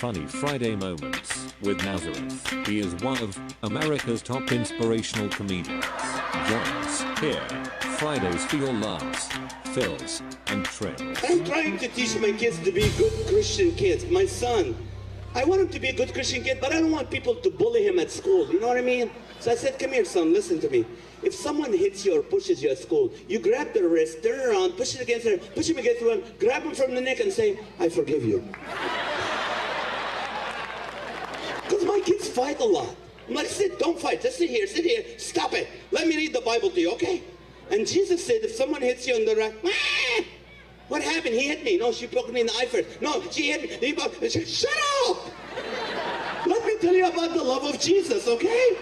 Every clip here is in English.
Funny Friday Moments with Nazareth. He is one of America's top inspirational comedians. Join us here, Fridays for your laughs, fills, and thrills. I'm trying to teach my kids to be good Christian kids. My son, I want him to be a good Christian kid, but I don't want people to bully him at school. You know what I mean? So I said, come here, son, listen to me. If someone hits you or pushes you at school, you grab their wrist, turn around, push it against her, push him against one, grab him from the neck and say, I forgive you. Because my kids fight a lot. I'm like, don't fight, just sit here, stop it. Let me read the Bible to you, okay? And Jesus said, if someone hits you on the right, what happened? He hit me. No, she poked me in the eye first. No, she hit me. Shut up! Let me tell you about the love of Jesus, okay?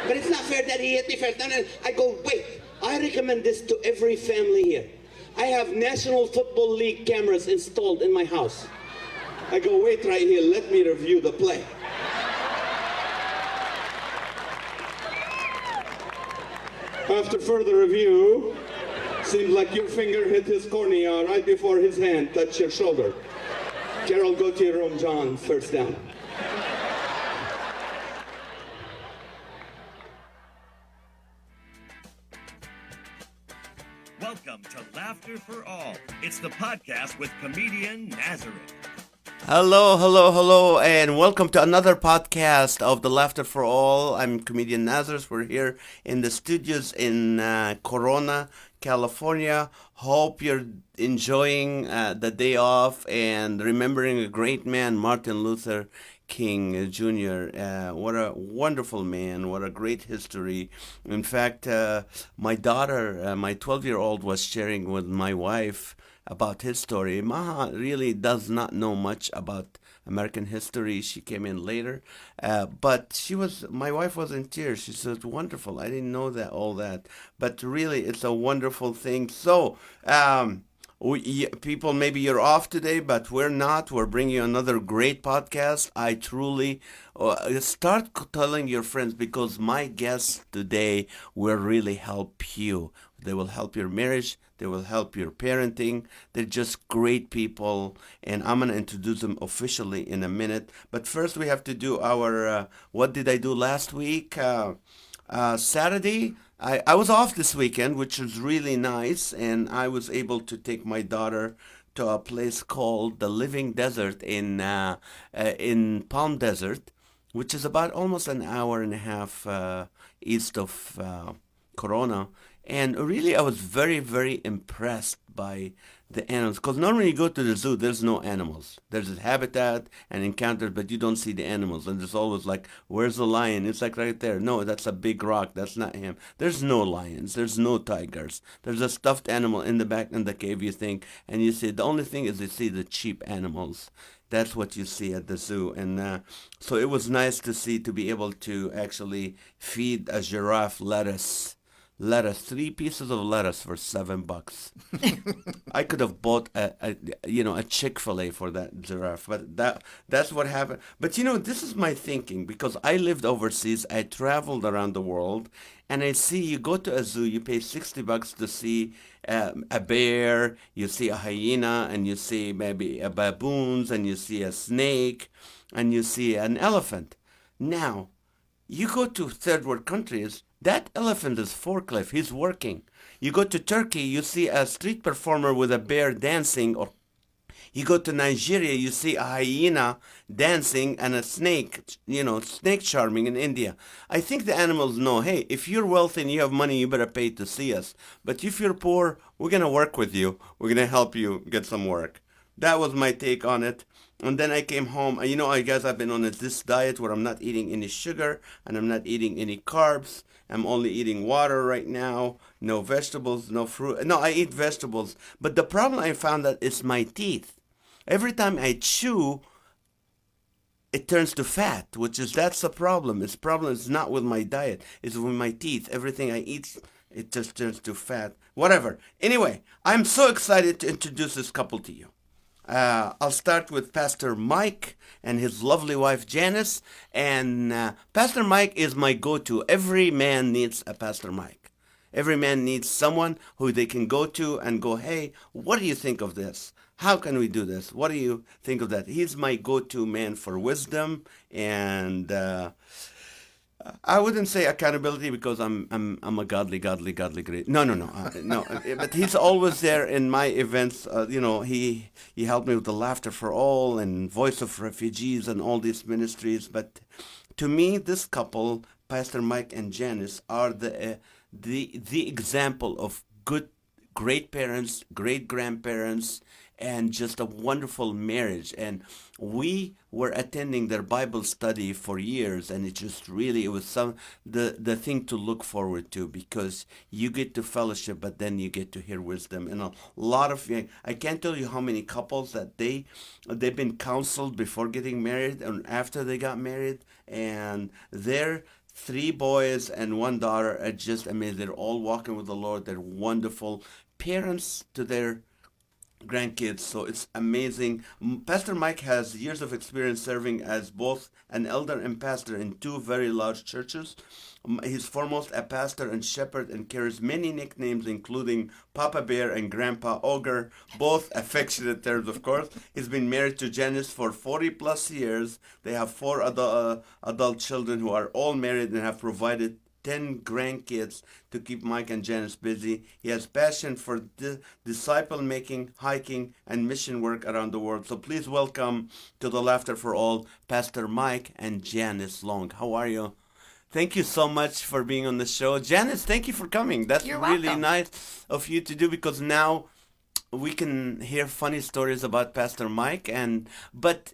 But it's not fair that he hit me first. And then I go, wait, I recommend this to every family here. I have National Football League cameras installed in my house. I go, wait right here, let me review the play. After further review, seems like your finger hit his cornea right before his hand touched your shoulder. Carol, go to your room, John, first down. Welcome to Laughter for All. It's the podcast with comedian Nazareth. Hello, and welcome to another podcast of the Laughter for All. I'm comedian Nazareth. We're here in the studios in Corona, California. Hope you're enjoying the day off and remembering a great man, Martin Luther King Jr. What a wonderful man. What a great history. In fact, my daughter, my 12-year-old, was sharing with my wife about his story. Maha really does not know much about American history. She came in later, but my wife was in tears. She said, wonderful. I didn't know all that, but really it's a wonderful thing. So, people, maybe you're off today, but we're not. We're bringing you another great podcast. I truly start telling your friends, because my guests today will really help you. They will help your marriage. They will help your parenting. They're just great people, and I'm going to introduce them officially in a minute. But first, we have to do our what did I do last week? Saturday, I was off this weekend, which was really nice, and I was able to take my daughter to a place called the Living Desert in Palm Desert, which is about almost an hour and a half east of Corona. And really, I was very, very impressed by the animals. Because normally you go to the zoo, there's no animals. There's a habitat and encounters, but you don't see the animals. And there's always like, where's the lion? It's like right there. No, that's a big rock. That's not him. There's no lions. There's no tigers. There's a stuffed animal in the back in the cave, you think. And you see, the only thing is you see the cheap animals. That's what you see at the zoo. And so it was nice to be able to actually feed a giraffe lettuce, 3 pieces of lettuce for $7. I could have bought a Chick-fil-A for that giraffe, but that's what happened. But this is my thinking, because I lived overseas, I traveled around the world, and I see you go to a zoo, you pay $60 to see a bear, you see a hyena, and you see maybe a baboons, and you see a snake, and you see an elephant. Now, you go to third world countries, that elephant is forklift. He's working. You go to Turkey, you see a street performer with a bear dancing. Or you go to Nigeria, you see a hyena dancing and a snake, snake charming in India. I think the animals know, hey, if you're wealthy and you have money, you better pay to see us. But if you're poor, we're going to work with you. We're going to help you get some work. That was my take on it. And then I came home. I guess I've been on this diet where I'm not eating any sugar and I'm not eating any carbs. I'm only eating water right now. No vegetables, no fruit. No, I eat vegetables. But the problem I found that is my teeth. Every time I chew, it turns to fat, that's the problem. The problem is not with my diet. It's with my teeth. Everything I eat, it just turns to fat. Whatever. Anyway, I'm so excited to introduce this couple to you. I'll start with Pastor Mike and his lovely wife Janice. And Pastor Mike is my go-to. Every man needs a Pastor Mike. Every man needs someone who they can go to and go, hey, what do you think of this? How can we do this? What do you think of that? He's my go-to man for wisdom and I wouldn't say accountability because I'm a godly great. No. But he's always there in my events. He helped me with the Laughter for All and Voice of Refugees and all these ministries. But to me, this couple, Pastor Mike and Janice, are the example of great parents, great grandparents, and just a wonderful marriage. And we were attending their Bible study for years, and it was the thing to look forward to, because you get to fellowship, but then you get to hear wisdom. And a lot of, I can't tell you how many couples that they've been counseled before getting married and after they got married, and their 3 boys and 1 daughter are just amazing. They're all walking with the Lord. They're wonderful parents to their grandkids, so it's amazing. Pastor Mike has years of experience serving as both an elder and pastor in 2 very large churches. He's foremost a pastor and shepherd and carries many nicknames, including Papa Bear and Grandpa Ogre, both affectionate terms, of course. He's been married to Janice for 40 plus years. They have 4 adult children who are all married and have provided 10 grandkids to keep Mike and Janice busy. He has passion for disciple making, hiking, and mission work around the world. So please welcome to the Laughter for All, Pastor Mike and Janice Long. How are you? Thank you so much for being on the show. Janice, thank you for coming. That's really nice of you to do, because now we can hear funny stories about Pastor Mike. But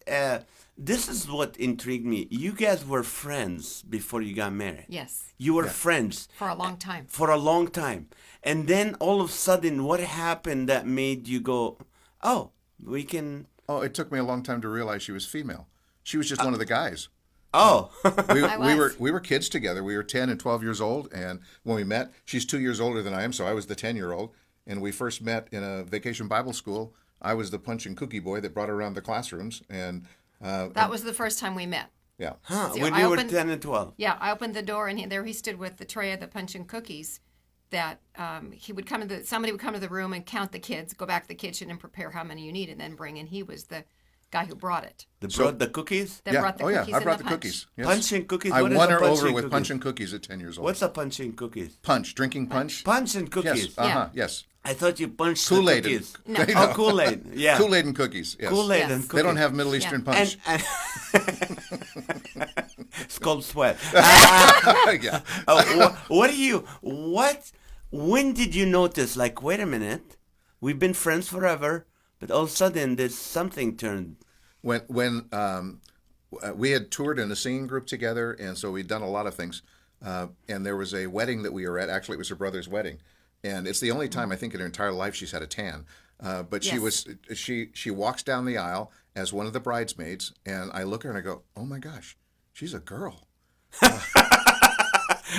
this is what intrigued me. You guys were friends before you got married. Yes. You were friends. For a long time. For a long time. And then all of a sudden, what happened that made you go, oh, we can... Oh, it took me a long time to realize she was female. She was just one of the guys. Oh. we were kids together. We were 10 and 12 years old. And when we met, she's 2 years older than I am, so I was the 10-year-old. And we first met in a vacation Bible school. I was the punch and cookie boy that brought her around the classrooms. And that was the first time we met. Yeah. Huh, So when I you opened- were 10 and 12. Yeah, I opened the door, and there he stood with the tray of the punch and cookies. That he would come to somebody would come to the room and count the kids, go back to the kitchen and prepare how many you need, and then bring in. He was the guy who brought it. Brought the cookies? That brought the cookies I and brought the the punch. cookies. Yes. Punch and cookies? I What is won a her punch over and with cookies? punch and cookies at 10 years old. What's a punch and cookies? Punch, drinking punch? Punch and cookies? Yes, Yeah. yes. I thought you punched Kool-Aid. the cookies. No. Oh, Kool-Aid. Yeah. Kool-Aid and cookies, yes. Kool-Aid Yes. and cookies. They don't have Middle Eastern punch. And it's called sweat. Yeah. When did you notice, like, wait a minute, we've been friends forever, but all of a sudden there's something turned. When we had toured in a singing group together, and so we'd done a lot of things. And there was a wedding that we were at. Actually, it was her brother's wedding, and it's the only time I think in her entire life she's had a tan. But she walks down the aisle as one of the bridesmaids, and I look at her and I go, "Oh my gosh, she's a girl."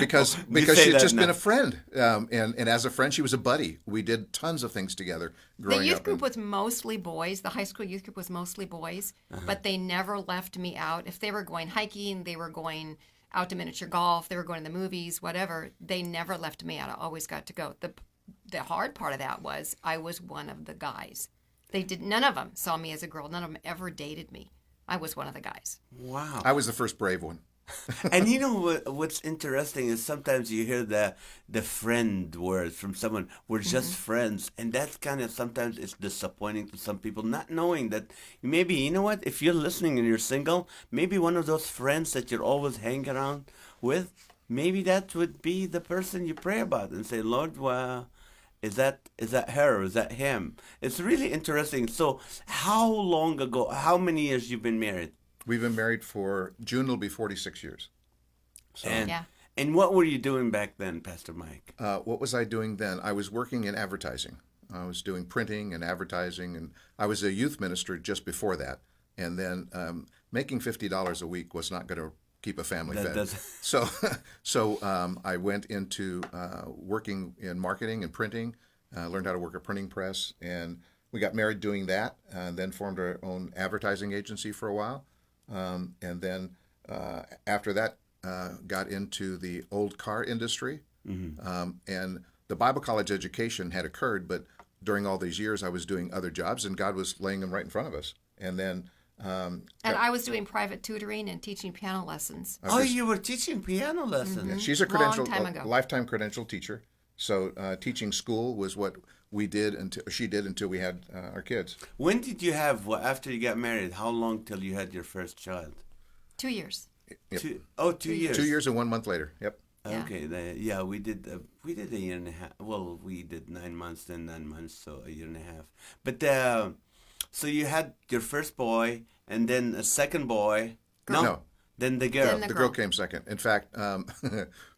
Because she had just been a friend, and as a friend, she was a buddy. We did tons of things together growing up. The youth group was mostly boys. The high school youth group was mostly boys, but they never left me out. If they were going hiking, they were going out to miniature golf, they were going to the movies, whatever, they never left me out. I always got to go. The hard part of that was I was one of the guys. None of them saw me as a girl. None of them ever dated me. I was one of the guys. Wow. I was the first brave one. And you know what's interesting is sometimes you hear the friend word from someone. We're just friends, and that's kind of sometimes it's disappointing to some people, not knowing that maybe, you know what, if you're listening and you're single, maybe one of those friends that you're always hanging around with, maybe that would be the person you pray about and say, Lord, well, is that her or is that him? It's really interesting. So how long ago, how many years you've been married? We've been married for June. Will be 46 years. So, And what were you doing back then, Pastor Mike? what was I doing then? I was working in advertising. I was doing printing and advertising, and I was a youth minister just before that. And then making $50 a week was not going to keep a family fed. So I went into working in marketing and printing, learned how to work a printing press, and we got married doing that, and then formed our own advertising agency for a while. And then after that, got into the old car industry. And the Bible college education had occurred, but during all these years I was doing other jobs, and God was laying them right in front of us. And then and I was doing private tutoring and teaching piano lessons. Oh, you were teaching piano lessons. yeah, she's a Long time ago. lifetime credentialed teacher. So teaching school was what she did until we had our kids. When did you have, after you got married, how long till you had your first child? 2 years. Yep. 2 years. 2 years and 1 month later. Yep. Yeah. Okay, we did a year and a half. Well, we did 9 months, then 9 months, so a year and a half. But so you had your first boy, and then a second boy. No. Then the girl. Then The girl came second. In fact,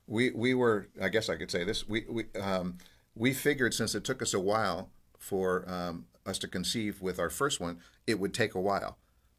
we were, I guess I could say this, we figured since it took us a while for us to conceive with our first one, it would take a while.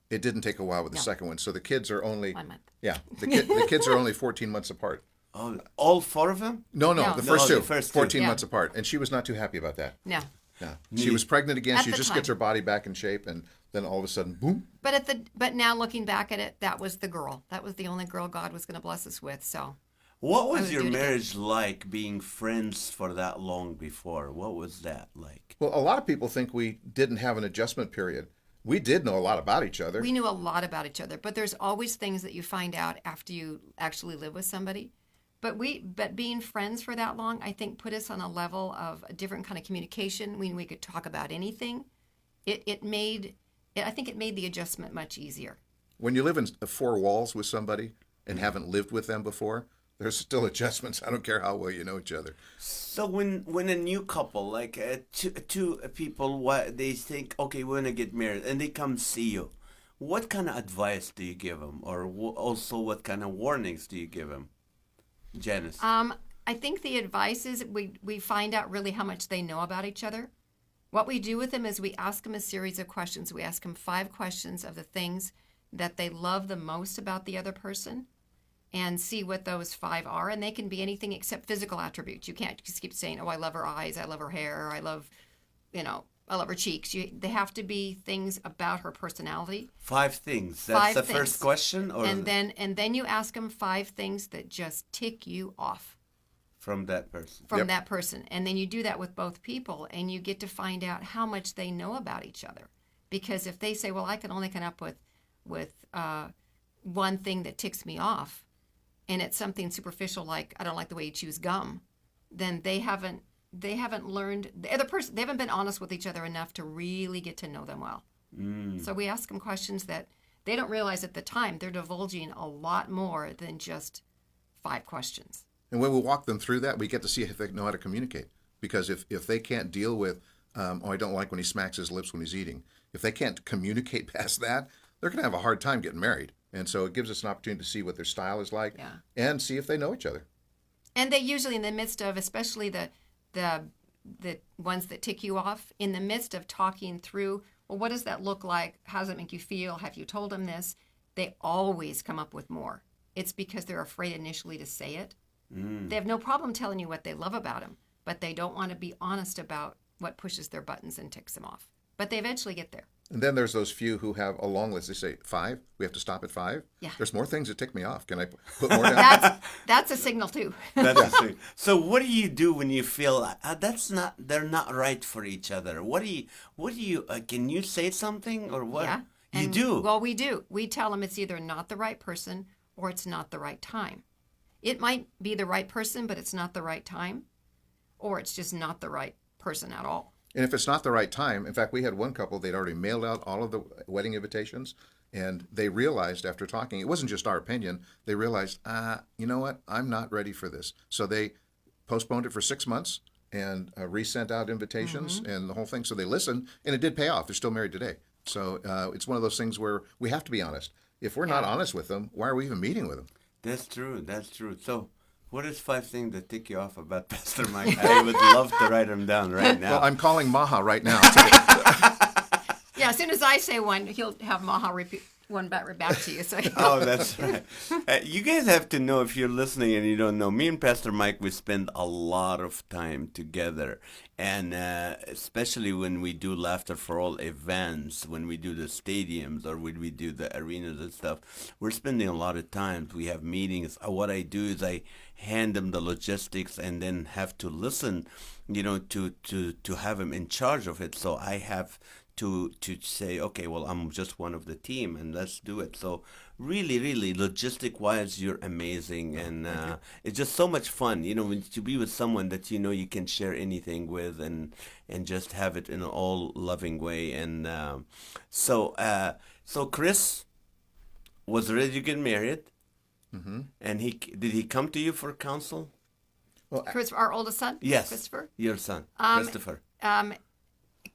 It didn't take a while with the second one. So the kids are only 1 month. Yeah, the kids are only 14 months apart. Oh, all 4 of them? No, No. the first No, two, the first two. 14 Yeah. months apart, and she was not too happy about that. No. Yeah, she was pregnant again. At She the just time. gets her body back in shape, and then all of a sudden, boom. But now looking back at it, that was the girl. That was the only girl God was going to bless us with. So What I was would your do it again. marriage like, being friends for that long before? What was that like? Well, a lot of people think we didn't have an adjustment period. We did know a lot about each other. we knew a lot about each other. But there's always things that you find out after you actually live with somebody. But being friends for that long, I think, put us on a level of a different kind of communication when we could talk about anything. I think it made the adjustment much easier. When you live in 4 walls with somebody and haven't lived with them before, there's still adjustments. I don't care how well you know each other. So when a new couple, like two people, they think, okay, we're gonna get married, and they come see you, what kind of advice do you give them, or also what kind of warnings do you give them, Janice? I think the advice is we find out really how much they know about each other. What we do with them is we ask them a series of questions. We ask them 5 questions of the things that they love the most about the other person, and see what those 5 are. And they can be anything except physical attributes. You can't just keep saying, oh, I love her eyes, I love her hair, I love her cheeks. They have to be things about her personality. 5 things. That's 5 the things. first question, or And then you ask them 5 things that just tick you off from that person? from Yep. that person. And then you do that with both people, and you get to find out how much they know about each other. Because if they say, well, I can only come up with one thing that ticks me off, and it's something superficial like I don't like the way you chews gum, then they haven't learned the other person. They haven't been honest with each other enough to really get to know them well. So we ask them questions that they don't realize at the time. They're divulging a lot more than just 5 questions. And when we walk them through that, we get to see if they know how to communicate. Because if they can't deal with, I don't like when he smacks his lips when he's eating. If they can't communicate past that, they're going to have a hard time getting married. And so it gives us an opportunity to see what their style is like and see if they know each other. And they usually, in the midst of, especially the ones that tick you off, in the midst of talking through, well, what does that look like? How does it make you feel? Have you told them this? They always come up with more. It's because they're afraid initially to say it. They have no problem telling you what they love about them, but they don't want to be honest about what pushes their buttons and ticks them off. But they eventually get there. And then there's those few who have a long list. They say, 5? We have to stop at 5? Yeah. There's more things that tick me off. Can I put more down? That's a signal too. That's the thing. So what do you do when you feel they're not right for each other? What do you can you say something, or what? Yeah. You And, do. Well, we do. We tell them it's either not the right person or it's not the right time. It might be the right person, but it's not the right time, or it's just not the right person at all. And if it's not the right time, in fact, we had one couple, they'd already mailed out all of the wedding invitations, and they realized after talking, it wasn't just our opinion, they realized, you know what, I'm not ready for this. So they postponed it for 6 months and resent out invitations and the whole thing. So they listened, and it did pay off. They're still married today. So it's one of those things where we have to be honest. If we're not honest with them, why are we even meeting with them? That's true. That's true. So, what is 5 things that tick you off about Pastor Mike? I would love to write them down right now. Well, I'm calling Maha right now. Yeah, as soon as I say one, he'll have Maha repeat one back to you. So Oh, that's right. You guys have to know, if you're listening and you don't know, me and Pastor Mike, we spend a lot of time together. And especially when we do Laughter for All events, when we do the stadiums or when we do the arenas and stuff, we're spending a lot of time. We have meetings. What I do is I hand them the logistics and then have to listen, to have them in charge of it. So I have to say, okay, well, I'm just one of the team and let's do it. So really, logistic wise, you're amazing. And it's just so much fun, when to be with someone that you can share anything with and just have it in an all loving way. And so Chris was ready to get married. Mm-hmm. And did he come to you for counsel? Well, Chris, our oldest son? Yes. Christopher? Your son, Christopher.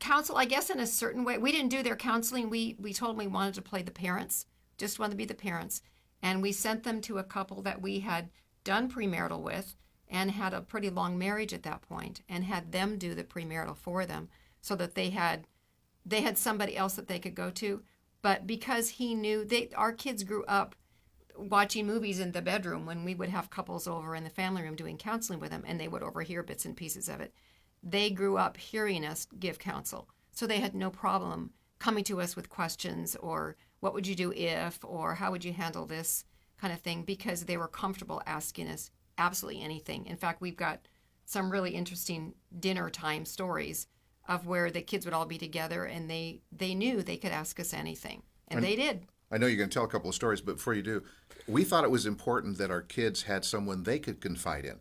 Counsel, I guess, in a certain way. We didn't do their counseling. We told them we wanted to play the parents, just wanted to be the parents. And we sent them to a couple that we had done premarital with and had a pretty long marriage at that point, and had them do the premarital for them so that they had somebody else that they could go to. But because he knew, our kids grew up watching movies in the bedroom when we would have couples over in the family room doing counseling with them, and they would overhear bits and pieces of it. They grew up hearing us give counsel. So they had no problem coming to us with questions or what would you do if, or how would you handle this kind of thing, because they were comfortable asking us absolutely anything. In fact, we've got some really interesting dinner time stories of where the kids would all be together and they knew they could ask us anything. And they did. I know you're going to tell a couple of stories, but before you do, we thought it was important that our kids had someone they could confide in.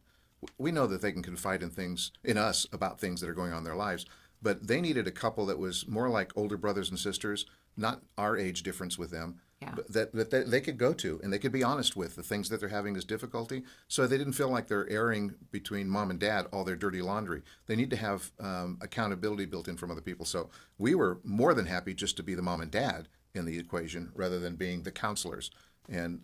We know that they can confide in us about things that are going on in their lives, but they needed a couple that was more like older brothers and sisters, not our age difference with them, but that they could go to and they could be honest with the things that they're having as difficulty, so they didn't feel like they're airing between mom and dad all their dirty laundry. They need to have accountability built in from other people. So we were more than happy just to be the mom and dad in the equation rather than being the counselors. And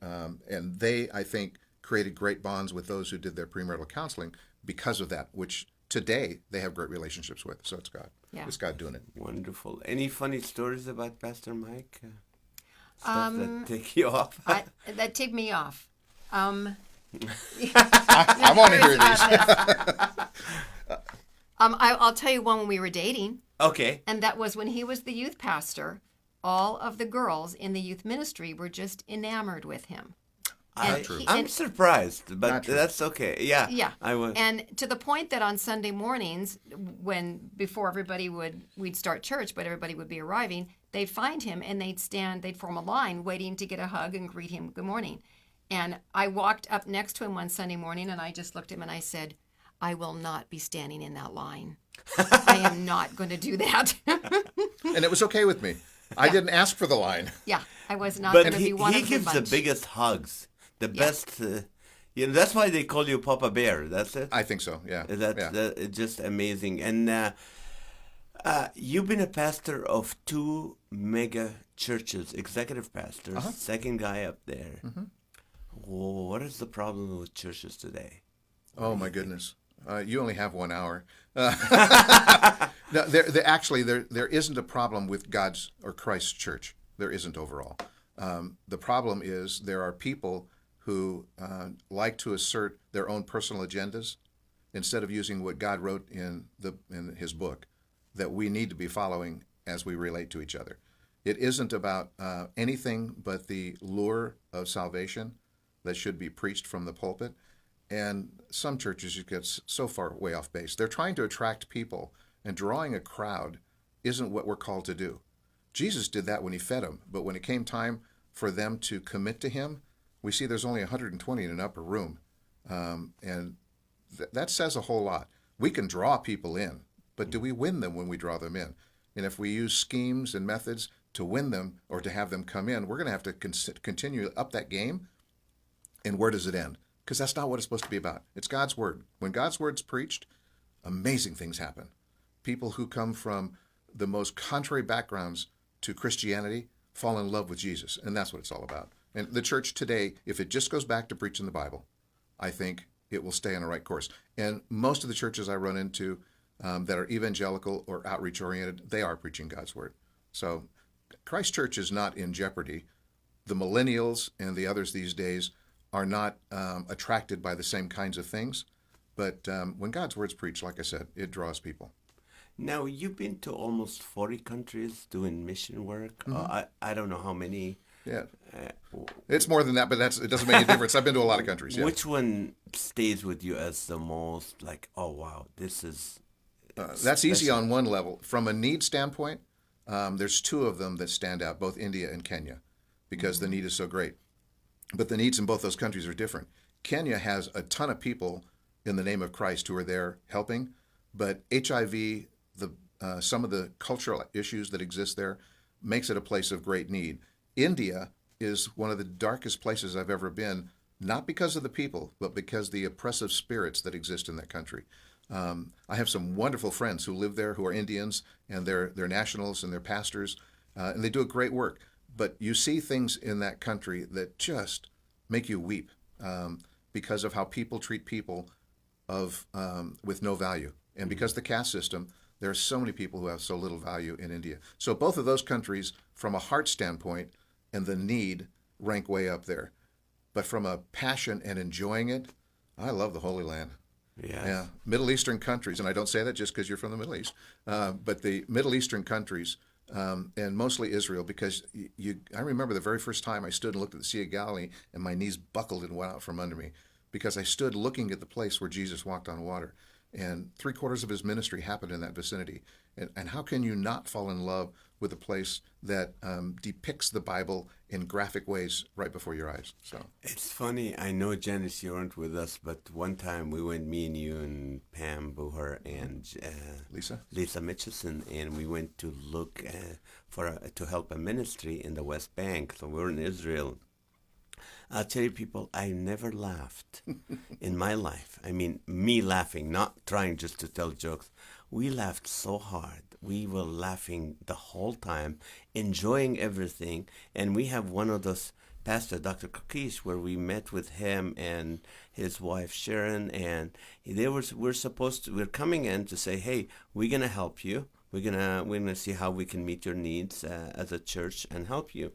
they, I think, created great bonds with those who did their premarital counseling because of that, which today they have great relationships with. So it's God. Yeah. It's God doing it. Wonderful. Any funny stories about Pastor Mike? Stuff that take you off? That take me off. I want to hear these. I'll tell you one when we were dating. Okay. And that was when he was the youth pastor. All of the girls in the youth ministry were just enamored with him. I'm surprised, but that's okay. Yeah. Yeah. I was. And to the point that on Sunday mornings, before we'd start church, but everybody would be arriving, they'd find him and they'd form a line waiting to get a hug and greet him good morning. And I walked up next to him one Sunday morning and I just looked at him and I said, I will not be standing in that line. I am not going to do that. And it was okay with me. I didn't ask for the line. Yeah, I was not going to be one of the bunch. He gives the biggest hugs. The best, that's why they call you Papa Bear. That's it. I think so. Yeah. It's just amazing. And you've been a pastor of 2 mega churches, executive pastors. Second guy up there. Mm-hmm. What is the problem with churches today? Oh my goodness! You only have 1 hour. No, there isn't a problem with God's or Christ's church. There isn't overall. The problem is there are people who like to assert their own personal agendas instead of using what God wrote in His book that we need to be following as we relate to each other. It isn't about anything but the lure of salvation that should be preached from the pulpit. And some churches, you get so far way off base. They're trying to attract people, and drawing a crowd isn't what we're called to do. Jesus did that when he fed them, but when it came time for them to commit to him, we see there's only 120 in an upper room. And that says a whole lot. We can draw people in, but do we win them when we draw them in? And if we use schemes and methods to win them or to have them come in, we're going to have to continue up that game. And where does it end? Because that's not what it's supposed to be about. It's God's word. When God's word's preached, amazing things happen. People who come from the most contrary backgrounds to Christianity fall in love with Jesus, and that's what it's all about. And the church today, if it just goes back to preaching the Bible, I think it will stay on the right course. And most of the churches I run into that are evangelical or outreach-oriented, they are preaching God's word. So Christ Church is not in jeopardy. The millennials and the others these days are not attracted by the same kinds of things. But when God's word's preached, like I said, it draws people. Now, you've been to almost 40 countries doing mission work. I don't know how many. Yeah. Uh, It's more than that, but it doesn't make any difference. I've been to a lot of countries. Yeah. Which one stays with you as the most like, oh, wow, this is. That's easy on one level. From a need standpoint, there's two of them that stand out, both India and Kenya, because the need is so great. But the needs in both those countries are different. Kenya has a ton of people in the name of Christ who are there helping, but HIV, some of the cultural issues that exist there, makes it a place of great need. India is one of the darkest places I've ever been, not because of the people, but because the oppressive spirits that exist in that country. I have some wonderful friends who live there who are Indians, and they're nationals and they're pastors, and they do a great work. But you see things in that country that just make you weep because of how people treat people with no value. And because the caste system, there are so many people who have so little value in India. So both of those countries, from a heart standpoint and the need, rank way up there. But from a passion and enjoying it, I love the Holy Land. Yes. Yeah, Middle Eastern countries, and I don't say that just because you're from the Middle East, but the Middle Eastern countries, and mostly Israel, because I remember the very first time I stood and looked at the Sea of Galilee, and my knees buckled and went out from under me, because I stood looking at the place where Jesus walked on water, and 3/4 of his ministry happened in that vicinity. And how can you not fall in love with a place that depicts the Bible in graphic ways right before your eyes? So It's funny. I know, Janice, you weren't with us, but one time we went, me and you and Pam Booher and Lisa Mitchison, and we went to look to help a ministry in the West Bank. So we were in Israel. I'll tell you, people, I never laughed in my life. I mean, me laughing, not trying just to tell jokes. We laughed so hard. We were laughing the whole time, enjoying everything. And we have one of those pastor, Dr. Kokish, where we met with him and his wife Sharon, and we're coming in to say, hey, we're gonna help you. We're gonna see how we can meet your needs as a church and help you.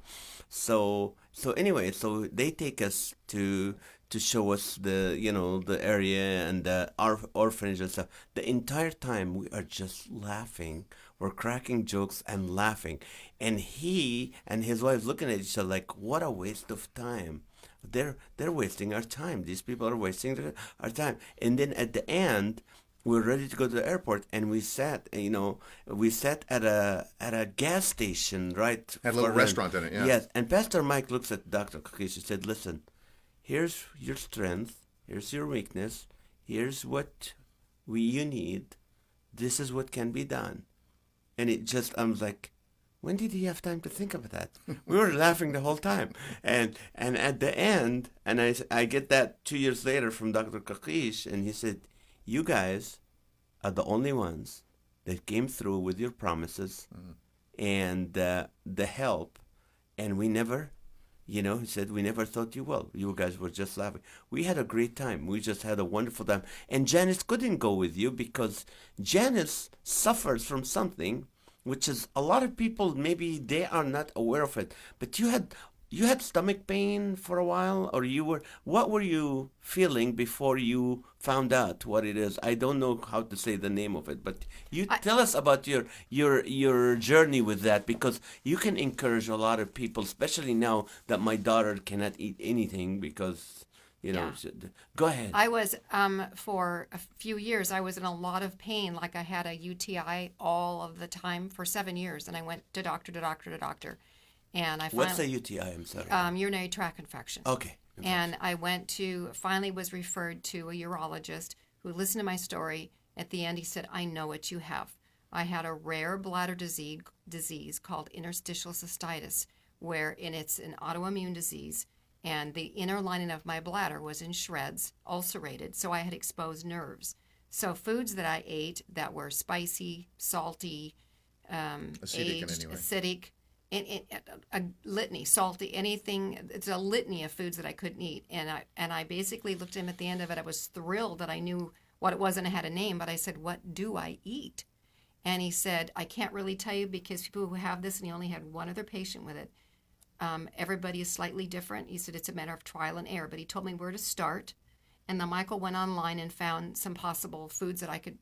So anyway, so they take us to show us the area and our orphanage and stuff. The entire time we are just laughing. We're cracking jokes and laughing, and he and his wife looking at each other like, what a waste of time. They're wasting our time. These people are wasting our time. And then at the end, we're ready to go to the airport, and we sat at a gas station, right? had a little restaurant in it, yeah. Yes, and Pastor Mike looks at Dr. Kokish and said, listen, here's your strength, here's your weakness, here's what you need, this is what can be done. And I was like, when did he have time to think of that? We were laughing the whole time. And at the end, and I get that 2 years later from Dr. Kokish, and he said, you guys are the only ones that came through with your promises and the help, and we never, he said, we never thought you will. You guys were just laughing. We had a great time. We just had a wonderful time. And Janice couldn't go with you because Janice suffers from something, which is a lot of people, maybe they are not aware of it. But you had stomach pain for a while, or what were you feeling before you found out what it is? I don't know how to say the name of it, but tell us about your journey with that, because you can encourage a lot of people, especially now that my daughter cannot eat anything because, go ahead. I was, for a few years, I was in a lot of pain. Like I had a UTI all of the time for 7 years, and I went to doctor. And I What's a UTI? I'm sorry. Urinary tract infection. Okay. And I finally was referred to a urologist who listened to my story. At the end, he said, I know what you have. I had a rare bladder disease called interstitial cystitis, and it's an autoimmune disease, and the inner lining of my bladder was in shreds, ulcerated, so I had exposed nerves. So foods that I ate that were spicy, salty, acidic, a litany, salty, anything. It's a litany of foods that I couldn't eat. And I basically looked at him at the end of it. I was thrilled that I knew what it was and I had a name, but I said, what do I eat? And he said, I can't really tell you because people who have this, and he only had one other patient with it, everybody is slightly different. He said, it's a matter of trial and error, but he told me where to start. And then Michael went online and found some possible foods that I could,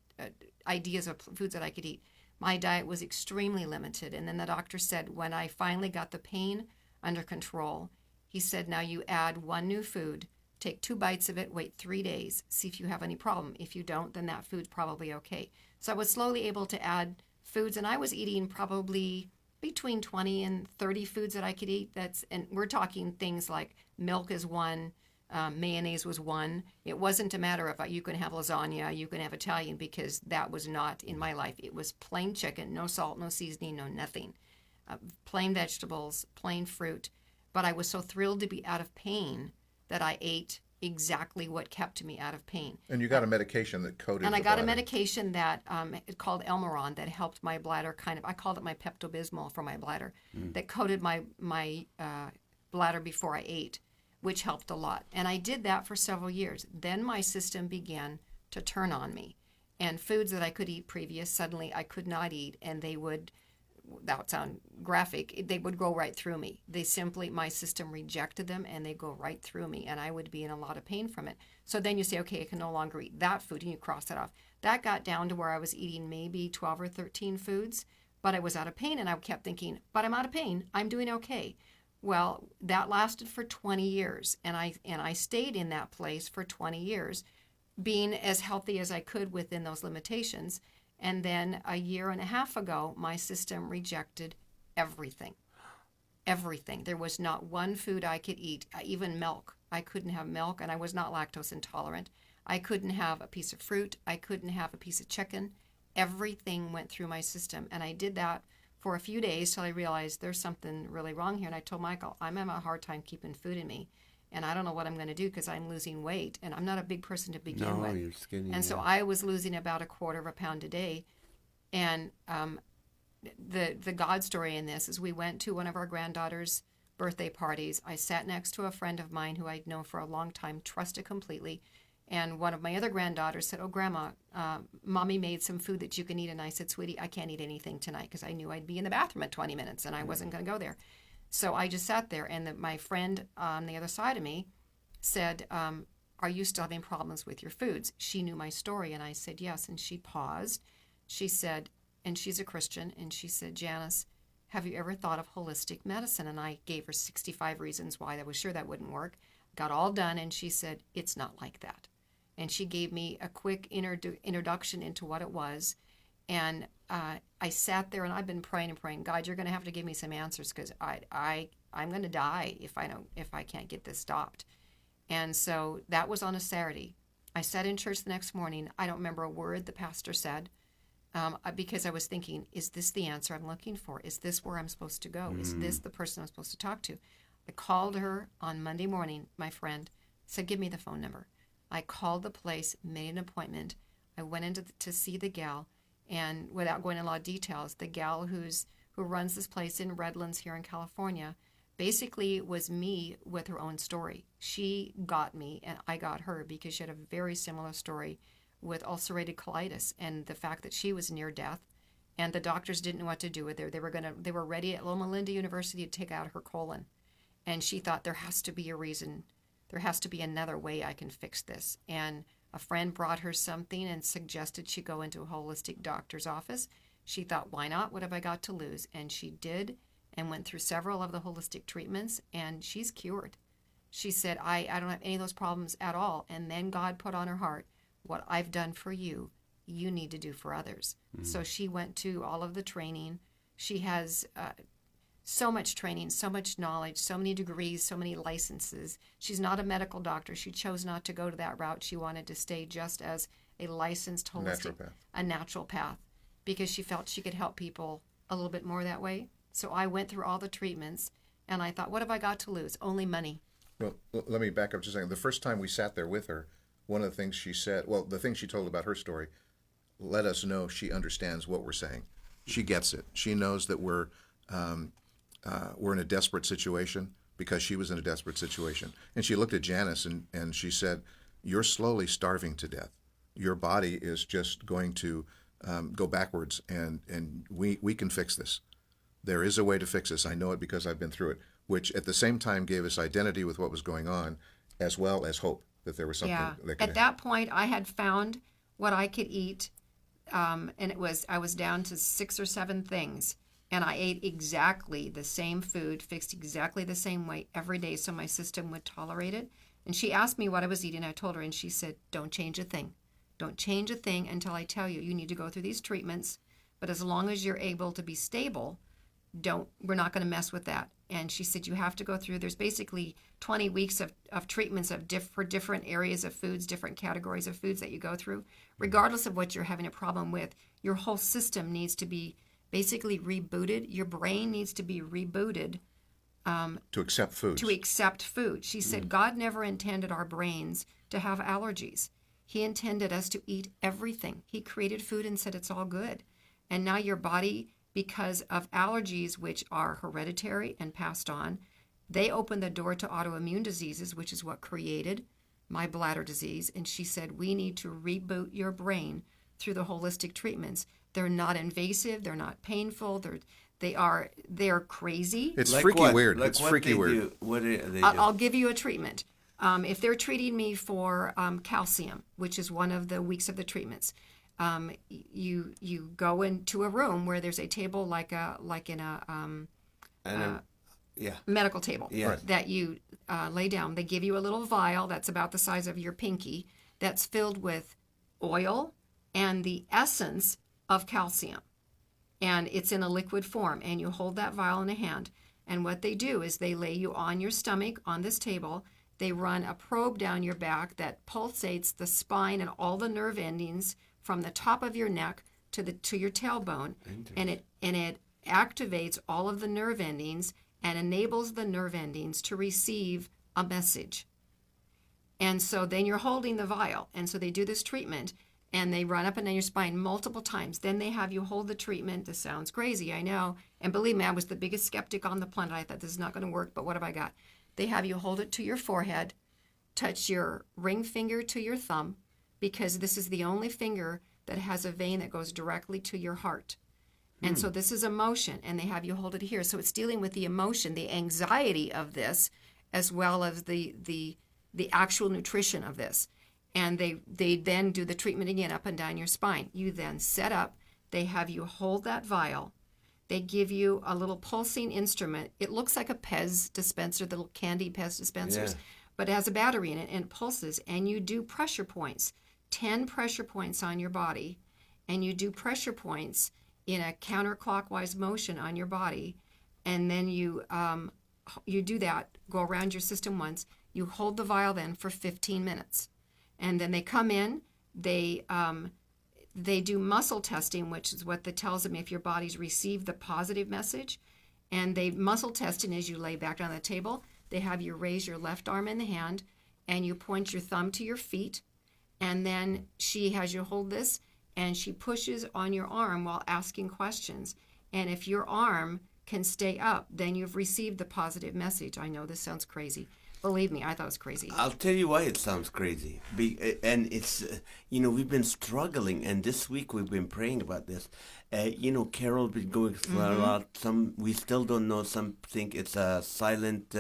ideas of foods that I could eat. My diet was extremely limited. And then the doctor said, when I finally got the pain under control, he said, now you add one new food, take 2 bites of it, wait 3 days, see if you have any problem. If you don't, then that food's probably okay. So I was slowly able to add foods, and I was eating probably between 20 and 30 foods that I could eat. And we're talking things like milk is one, mayonnaise was one. It wasn't a matter of you can have lasagna, you can have Italian, because that was not in my life. It was plain chicken, no salt, no seasoning, no nothing. Plain vegetables, plain fruit. But I was so thrilled to be out of pain that I ate exactly what kept me out of pain. And you got a medication that coated And the I got bladder. a medication that it's called Elmeron that helped my bladder I called it my Pepto-Bismol for my bladder, that coated my bladder before I ate, which helped a lot. And I did that for several years. Then my system began to turn on me. And foods that I could eat previous, suddenly I could not eat, and they would, that would sound graphic, they would go right through me. My system rejected them, and they go right through me, and I would be in a lot of pain from it. So then you say, okay, I can no longer eat that food, and you cross that off. That got down to where I was eating maybe 12 or 13 foods, but I was out of pain, and I kept thinking, but I'm out of pain, I'm doing okay. Well, that lasted for 20 years, and I stayed in that place for 20 years, being as healthy as I could within those limitations. And then a year and a half ago, my system rejected everything. Everything. There was not one food I could eat, even milk. I couldn't have milk, and I was not lactose intolerant. I couldn't have a piece of fruit. I couldn't have a piece of chicken. Everything went through my system, and I did that for a few days till I realized there's something really wrong here. And I told Michael, I'm having a hard time keeping food in me, and I don't know what I'm going to do because I'm losing weight, and I'm not a big person to begin with. You're skinny. And so I was losing about 1/4 pound a day. And the God story in this is we went to one of our granddaughter's birthday parties. I sat next to a friend of mine who I'd known for a long time, trusted completely. And one of my other granddaughters said, oh, Grandma, Mommy made some food that you can eat. And I said, sweetie, I can't eat anything tonight because I knew I'd be in the bathroom at 20 minutes and I wasn't going to go there. So I just sat there, and my friend on the other side of me said, are you still having problems with your foods? She knew my story, and I said, yes. And she paused. She said, and she's a Christian, and she said, Janice, have you ever thought of holistic medicine? And I gave her 65 reasons why I was sure that wouldn't work. Got all done, and she said, it's not like that. And she gave me a quick introduction into what it was. And I sat there, and I've been praying and praying, God, you're going to have to give me some answers because I'm going to die if I can't get this stopped. And so that was on a Saturday. I sat in church the next morning. I don't remember a word the pastor said because I was thinking, is this the answer I'm looking for? Is this where I'm supposed to go? Is this the person I'm supposed to talk to? I called her on Monday morning, my friend, said, give me the phone number. I called the place, made an appointment. I went in to see the gal, and without going into a lot of details, the gal who runs this place in Redlands here in California basically was me with her own story. She got me, and I got her because she had a very similar story with ulcerative colitis and the fact that she was near death, and the doctors didn't know what to do with her. They were ready at Loma Linda University to take out her colon, and she thought there has to be a reason. There has to be another way I can fix this. And a friend brought her something and suggested she go into a holistic doctor's office. She thought, why not? What have I got to lose? And she did, and went through several of the holistic treatments, and she's cured. She said, I don't have any of those problems at all. And then God put on her heart, what I've done for you, you need to do for others. So she went to all of the training. She has so much training, so much knowledge, so many degrees, so many licenses. She's not a medical doctor. She chose not to go to that route. She wanted to stay just as a licensed holistic, a naturopath, because she felt she could help people a little bit more that way. So I went through all the treatments, and I thought, what have I got to lose? Only money. Well, let me back up just a second. The first time we sat there with her, one of the things she said, well, the thing she told about her story, let us know she understands what we're saying. She gets it. She knows that we're in a desperate situation because she was in a desperate situation. And she looked at Janice and she said, you're slowly starving to death. Your body is just going to go backwards, and we can fix this. There is a way to fix this. I know it because I've been through it, which at the same time gave us identity with what was going on as well as hope that there was something that could At that point, I had found what I could eat and I was down to 6 or 7 things, and I ate exactly the same food, fixed exactly the same way every day, so my system would tolerate it. And she asked me what I was eating. I told her, and she said, "Don't change a thing. Don't change a thing until I tell you. You need to go through these treatments, but as long as you're able to be stable, we're not going to mess with that." And she said, you have to go through, there's basically 20 weeks of treatments for different areas of foods, different categories of foods that you go through. Regardless of what you're having a problem with, your whole system needs to be basically rebooted. Your brain needs to be rebooted. To accept foods. To accept food. She said, God never intended our brains to have allergies. He intended us to eat everything. He created food and said it's all good. And now your body, because of allergies, which are hereditary and passed on, they open the door to autoimmune diseases, which is what created my bladder disease. And she said, we need to reboot your brain through the holistic treatments. They're not invasive. They're not painful. They're crazy. It's Like freaky what? weird. Like It's what freaky they weird. do? What do they do? I'll give you a treatment. If they're treating me for calcium, which is one of the weeks of the treatments, you go into a room where there's a table like in a Yeah. medical table Yeah. that you lay down. They give you a little vial that's about the size of your pinky that's filled with oil and the essence of calcium. And it's in a liquid form, and you hold that vial in a hand. And what they do is they lay you on your stomach on this table. They run a probe down your back that pulsates the spine and all the nerve endings from the top of your neck to your tailbone, and it activates all of the nerve endings and enables the nerve endings to receive a message. And so then you're holding the vial, and so they do this treatment, and they run up and down your spine multiple times. Then they have you hold the treatment. This sounds crazy, I know. And believe me, I was the biggest skeptic on the planet. I thought this is not going to work, but what have I got? They have you hold it to your forehead, touch your ring finger to your thumb, because this is the only finger that has a vein that goes directly to your heart. And so this is emotion, and they have you hold it here. So it's dealing with the emotion, the anxiety of this, as well as the actual nutrition of this. And they then do the treatment again up and down your spine. You then set up. They have you hold that vial. They give you a little pulsing instrument. It looks like a Pez dispenser, the little candy Pez dispensers, but it has a battery in it and it pulses. And you do pressure points, 10 pressure points on your body. And you do pressure points in a counterclockwise motion on your body. And then you do that, go around your system once. You hold the vial then for 15 minutes. And then they come in, they do muscle testing, which is what that tells them if your body's received the positive message. And they muscle testing as you lay back on the table. They have you raise your left arm in the hand, and you point your thumb to your feet. And then she has you hold this, and she pushes on your arm while asking questions. And if your arm can stay up, then you've received the positive message. I know this sounds crazy. Believe me, I thought it was crazy. I'll tell you why it sounds crazy. And it's, we've been struggling, and this week we've been praying about this. Carol's been going through a lot. We still don't know. Some think it's a silent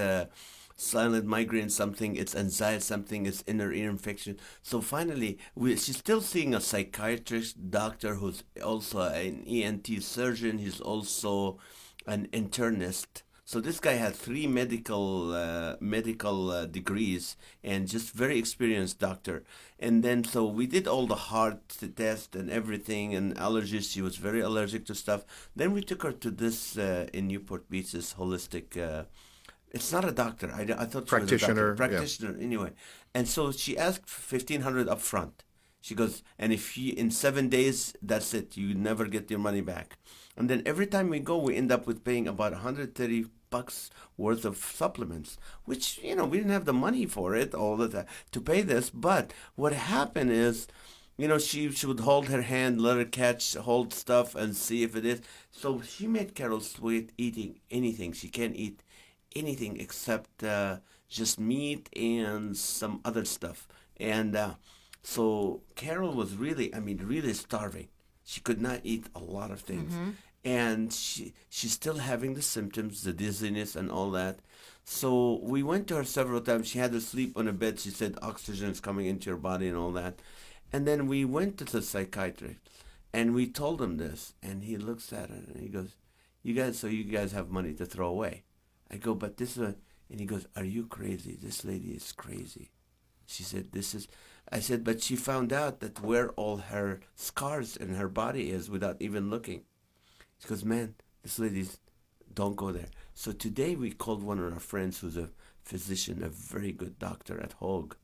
migraine, something it's anxiety, something it's inner ear infection. So finally, she's still seeing a psychiatrist, doctor who's also an ENT surgeon. He's also an internist. So this guy had 3 medical degrees and just very experienced doctor. And then so we did all the heart test and everything and allergies. She was very allergic to stuff. Then we took her to this in Newport Beach, this holistic. It's not a doctor. I thought she was a doctor. Practitioner. Anyway. And so she asked $1,500 up front. She goes, and if in 7 days, that's it. You never get your money back. And then every time we go, we end up with paying about $130 worth of supplements, which, we didn't have the money for it all the time to pay this. But what happened is, she would hold her hand, let her hold stuff and see if it is. So she made Carol sweat eating anything. She can't eat anything except just meat and some other stuff. And so Carol was really starving. She could not eat a lot of things. Mm-hmm. And she's still having the symptoms, the dizziness and all that. So we went to her several times. She had to sleep on a bed. She said oxygen is coming into your body and all that. And then we went to the psychiatrist. And we told him this, and he looks at it and he goes, you guys have money to throw away. I go, but this is and he goes, are you crazy? This lady is crazy. She said, I said, but she found out that where all her scars in her body is without even looking. She goes, man, this lady's, don't go there. So today we called one of our friends who's a physician, a very good doctor at Hogue.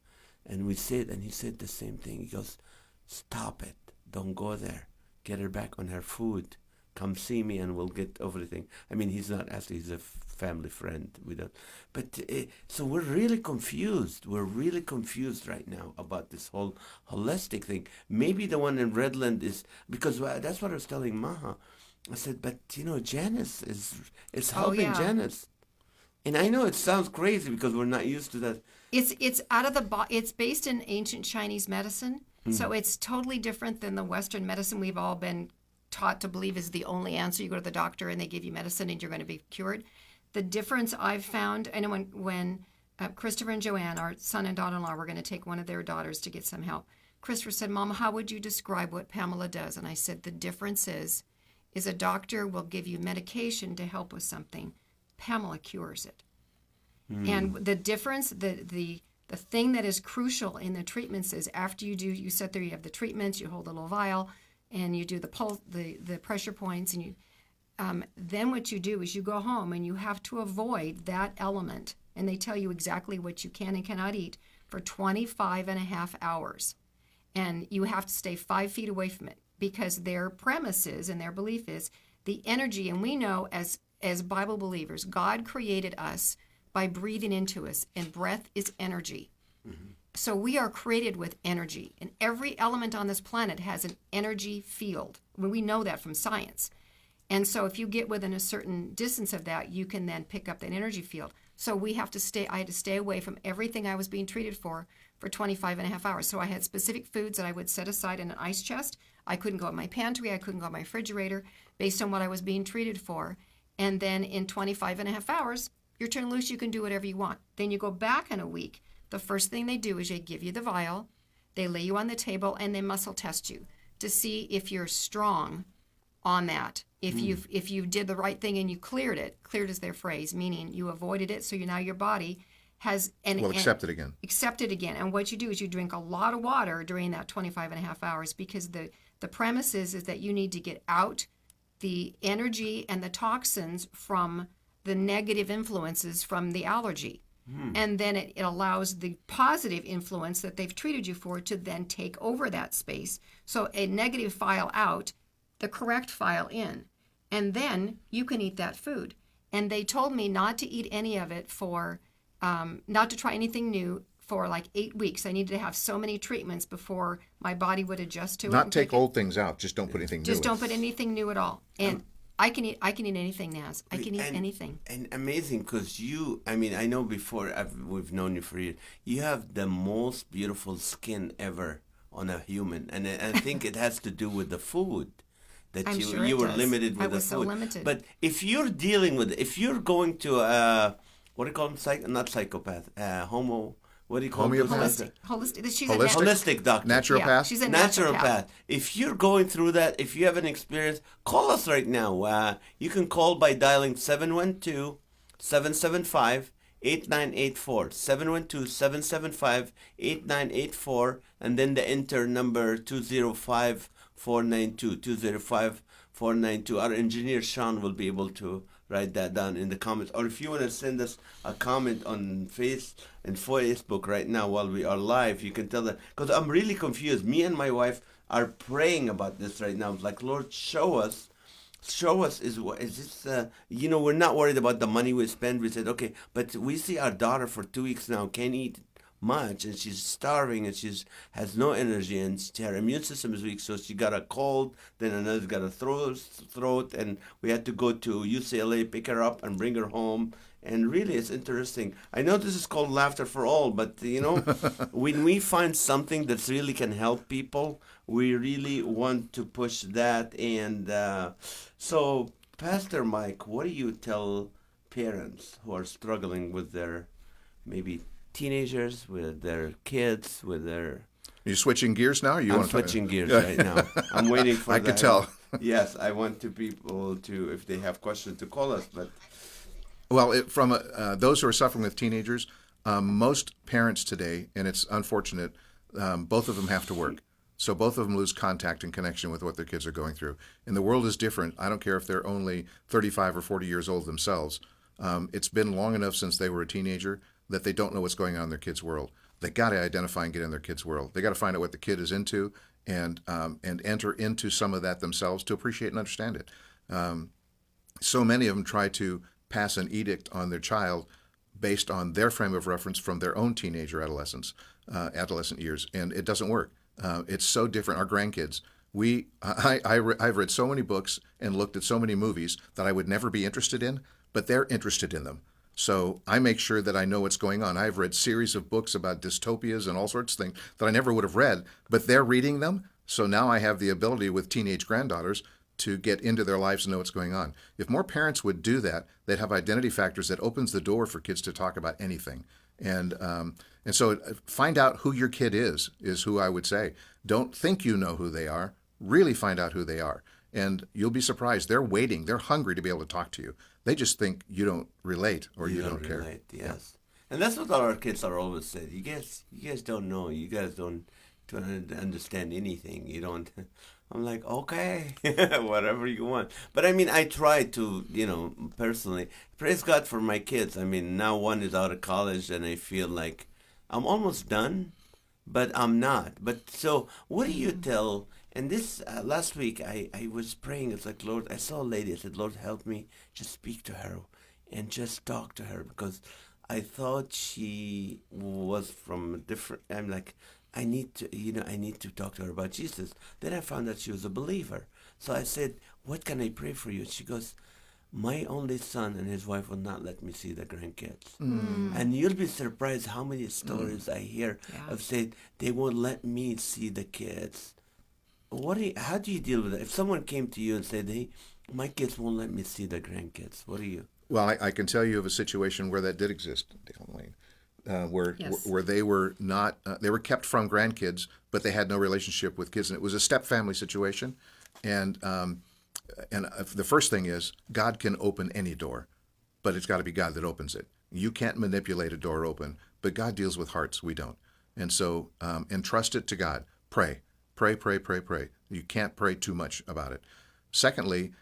And we said, and he said the same thing. He goes, stop it. Don't go there. Get her back on her food. Come see me and we'll get everything. I mean, he's not actually, he's a family friend. We don't. But so we're really confused. We're really confused right now about this whole holistic thing. Maybe the one in Redland is, because that's what I was telling Maha. I said, but Janice is helping Janice. And I know it sounds crazy because we're not used to that. It's out of the it's based in ancient Chinese medicine. So it's totally different than the Western medicine we've all been taught to believe is the only answer. You go to the doctor and they give you medicine and you're going to be cured. The difference I've found, I know when Christopher and Joanne, our son and daughter-in-law, were going to take one of their daughters to get some help, Christopher said, Mama, how would you describe what Pamela does? And I said, the difference is a doctor will give you medication to help with something. Pamela cures it. And the difference, the thing that is crucial in the treatments is after you sit there, you have the treatments, you hold a little vial, and you do the pulse, the pressure points, and you then what you do is you go home and you have to avoid that element, and they tell you exactly what you can and cannot eat for 25 and a half hours. And you have to stay 5 feet away from it because their premise is and their belief is the energy, and we know as Bible believers, God created us by breathing into us, and breath is energy. So we are created with energy, and every element on this planet has an energy field. We know that from science. And so if you get within a certain distance of that, you can then pick up that energy field. So I had to stay away from everything I was being treated for 25 and a half hours. So I had specific foods that I would set aside in an ice chest. I couldn't go in my pantry. I couldn't go in my refrigerator based on what I was being treated for. And then in 25 and a half hours, you're turned loose. You can do whatever you want. Then you go back in a week. The first thing they do is they give you the vial. They lay you on the table and they muscle test you to see if you're strong on that. If you did the right thing and you cleared is their phrase, meaning you avoided it, so now your body has accept it again. Accept it again. And what you do is you drink a lot of water during that 25 and a half hours because the premise is that you need to get out the energy and the toxins from the negative influences from the allergy. And then it allows the positive influence that they've treated you for to then take over that space. So a negative file out, the correct file in, and then you can eat that food. And they told me not to eat any of it not to try anything new for like 8 weeks. I needed to have so many treatments before my body would adjust to it. Not take old things out, just don't put anything new in. Just don't put anything new at all. And I can eat anything, Naz. I can eat anything. And amazing, because I know before we've known you for years, you have the most beautiful skin ever on a human. And I think it has to do with the food. That you were limited with the food. I was so limited. But if you're dealing with, if you're going to what do you call them? Not psychopath, what do you call them? Holistic. She's a holistic doctor. Naturopath. Yeah, she's a naturopath. If you're going through that, if you have an experience, call us right now. You can call by dialing 712-775-8984. 712-775-8984, and then the enter number 205-492. Our engineer Sean will be able to write that down in the comments. Or if you want to send us a comment on Facebook right now while we are live, you can tell that. Because I'm really confused. Me and my wife are praying about this right now. It's like, Lord, show us, is this, we're not worried about the money we spend. We said, okay, but we see our daughter for 2 weeks now, can't eat much, and she's starving, and has no energy, and her immune system is weak, so she got a cold, then another's got a throat, and we had to go to UCLA, pick her up, and bring her home. And really, it's interesting. I know this is called Laughter for All, but, when we find something that really can help people, we really want to push that. And so, Pastor Mike, what do you tell parents who are struggling with their maybe teenagers, with their kids, with their Are you switching gears now? Or you I'm want to switching gears right now. I'm waiting for I could tell. Yes, I want people to, if they have questions, to call us. But Well, from those who are suffering with teenagers, most parents today, and it's unfortunate, both of them have to work. So both of them lose contact and connection with what their kids are going through. And the world is different. I don't care if they're only 35 or 40 years old themselves. It's been long enough since they were a teenager that they don't know what's going on in their kid's world. They got to identify and get in their kid's world. They got to find out what the kid is into and enter into some of that themselves to appreciate and understand it. So many of them try to pass an edict on their child based on their frame of reference from their own teenager adolescent years, and it doesn't work. It's so different. Our grandkids, I've read so many books and looked at so many movies that I would never be interested in, but they're interested in them. So I make sure that I know what's going on. I've read series of books about dystopias and all sorts of things that I never would have read, but they're reading them. So now I have the ability with teenage granddaughters to get into their lives and know what's going on. If more parents would do that, they'd have identity factors that opens the door for kids to talk about anything. And so find out who your kid is who I would say. Don't think you know who they are. Really find out who they are. And you'll be surprised. They're waiting. They're hungry to be able to talk to you. They just think you don't relate or you don't care. Relate, yes. Yeah. And that's what our kids are always said. You guys don't know. You guys don't understand anything. You don't. I'm like, okay, whatever you want. But I mean, I try to, personally, praise God for my kids. I mean, now one is out of college and I feel like I'm almost done, but I'm not. But so what do you tell, and this last week I was praying. It's like, Lord, I saw a lady. I said, Lord, help me just speak to her and just talk to her because I thought she was from a different, I'm like, I need to talk to her about Jesus. Then I found out she was a believer. So I said, what can I pray for you? She goes, my only son and his wife will not let me see the grandkids. And you'll be surprised how many stories I hear of saying they won't let me see the kids. How do you deal with that? If someone came to you and said, hey, my kids won't let me see the grandkids, what do you? Well, I can tell you of a situation where that did exist, Dale and Wayne. Where they were not, they were kept from grandkids, but they had no relationship with kids, and it was a step family situation. And the first thing is God can open any door, but it's got to be God that opens it. You can't manipulate a door open, but God deals with hearts. We don't. And so entrust it to God. Pray. You can't pray too much about it. Secondly,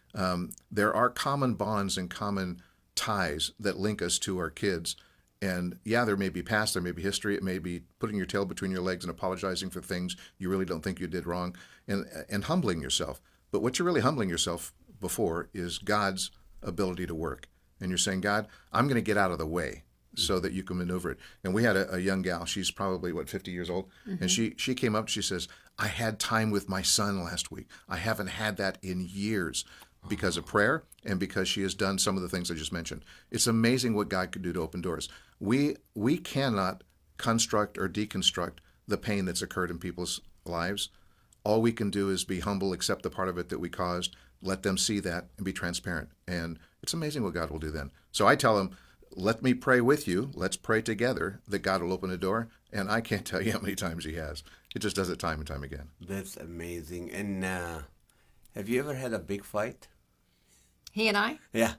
there are common bonds and common ties that link us to our kids. And there may be past, there may be history, it may be putting your tail between your legs and apologizing for things you really don't think you did wrong, and humbling yourself. But what you're really humbling yourself before is God's ability to work. And you're saying, God, I'm going to get out of the way so that you can maneuver it. And we had a young gal, she's probably, 50 years old, and she came up, she says, I had time with my son last week. I haven't had that in years. Because of prayer and because she has done some of the things I just mentioned. It's amazing what God could do to open doors. We cannot construct or deconstruct the pain that's occurred in people's lives. All we can do is be humble, accept the part of it that we caused, let them see that, and be transparent. And it's amazing what God will do then. So I tell them, let me pray with you. Let's pray together that God will open a door. And I can't tell you how many times he has. He just does it time and time again. That's amazing. And have you ever had a big fight? He and I? Yeah.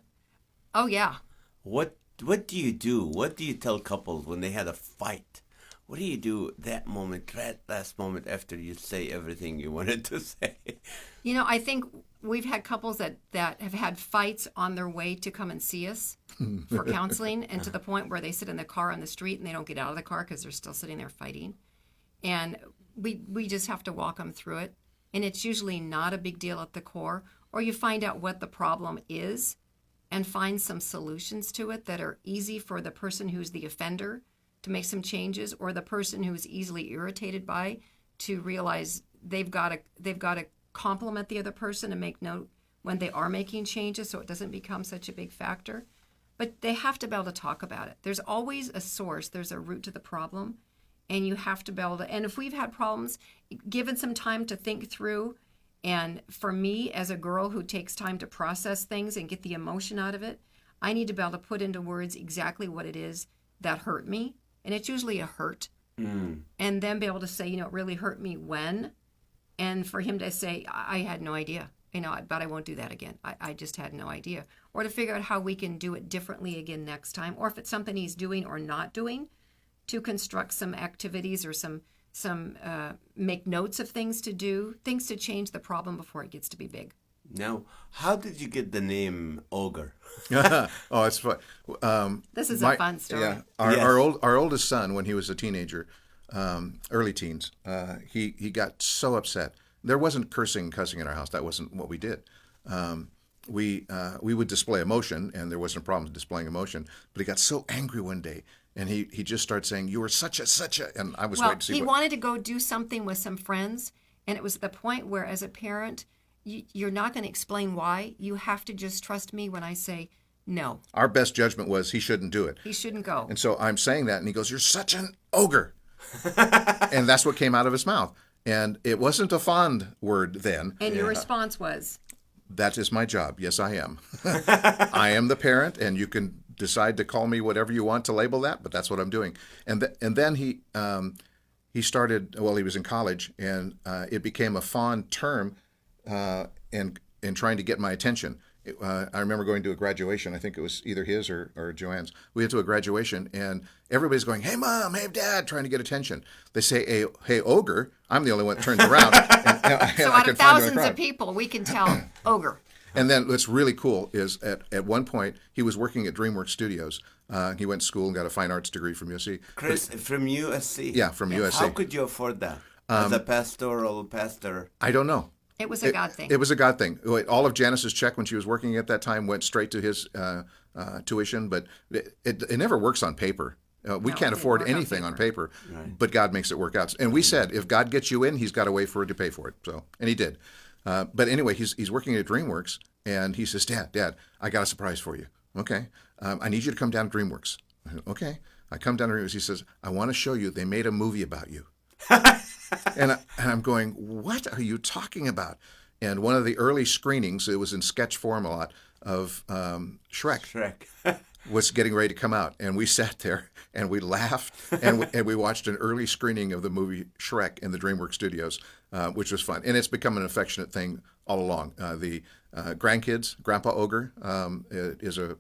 Oh, yeah. What do you do? What do you tell couples when they had a fight? What do you do that last moment after you say everything you wanted to say? I think we've had couples that have had fights on their way to come and see us for counseling, and to the point where they sit in the car on the street and they don't get out of the car because they're still sitting there fighting. And we just have to walk them through it. And it's usually not a big deal at the core. Or you find out what the problem is and find some solutions to it that are easy for the person who's the offender to make some changes, or the person who's easily irritated by to realize they've got to compliment the other person and make note when they are making changes so it doesn't become such a big factor. But they have to be able to talk about it. There's always a source. There's a root to the problem. And you have to be able to, and if we've had problems, given some time to think through. And for me, as a girl who takes time to process things and get the emotion out of it, I need to be able to put into words exactly what it is that hurt me. And it's usually a hurt and then be able to say, it really hurt me when, and for him to say, I had no idea, but I won't do that again. I just had no idea. Or to figure out how we can do it differently again next time, or if it's something he's doing or not doing, to construct some activities or some make notes of things to do, things to change the problem before it gets to be big. Now, how did you get the name Ogre? Oh, it's fun. This is a fun story. Yeah, Yes. our oldest son, when he was a teenager, early teens, he got so upset. There wasn't cussing in our house. That wasn't what we did. We would display emotion, and there wasn't a problem displaying emotion. But he got so angry one day, and he just started saying, "You were such a," and I was waiting to see. He wanted to go do something with some friends, and it was the point where, as a parent, you're not going to explain why. You have to just trust me when I say no. Our best judgment was he shouldn't do it. He shouldn't go. And so I'm saying that, and he goes, "You're such an ogre," and that's what came out of his mouth. And it wasn't a fond word then. And your response was? That is my job. Yes, I am. I am the parent, and you can decide to call me whatever you want to label that, but that's what I'm doing. And then he started. Well, he was in college, and it became a fond term, in trying to get my attention. I remember going to a graduation. I think it was either his or Joanne's. We went to a graduation, and everybody's going, "Hey, Mom, hey, Dad," trying to get attention. They say, hey, Ogre. I'm the only one that turns around. So out of thousands of people, we can tell Ogre. And then what's really cool is at one point, he was working at DreamWorks Studios. He went to school and got a fine arts degree from USC. Chris, from USC? Yeah, from USC. How could you afford that? As a pastoral pastor? I don't know. It was a God thing. It was a God thing. All of Janice's check when she was working at that time went straight to his tuition, but it never works on paper. We can't afford anything on paper, but God makes it work out. And we said, if God gets you in, he's got a way for it to pay for it. So, and he did. But anyway, he's working at DreamWorks, and he says, Dad, I got a surprise for you. Okay. I need you to come down to DreamWorks. Okay. I come down to DreamWorks. He says, I want to show you. They made a movie about you. And I'm going, what are you talking about? And one of the early screenings, it was in sketch form a lot, of Shrek. Was getting ready to come out. And we sat there and we laughed and we watched an early screening of the movie Shrek in the DreamWorks studios, which was fun. And it's become an affectionate thing all along. The grandkids, Grandpa Ogre, is an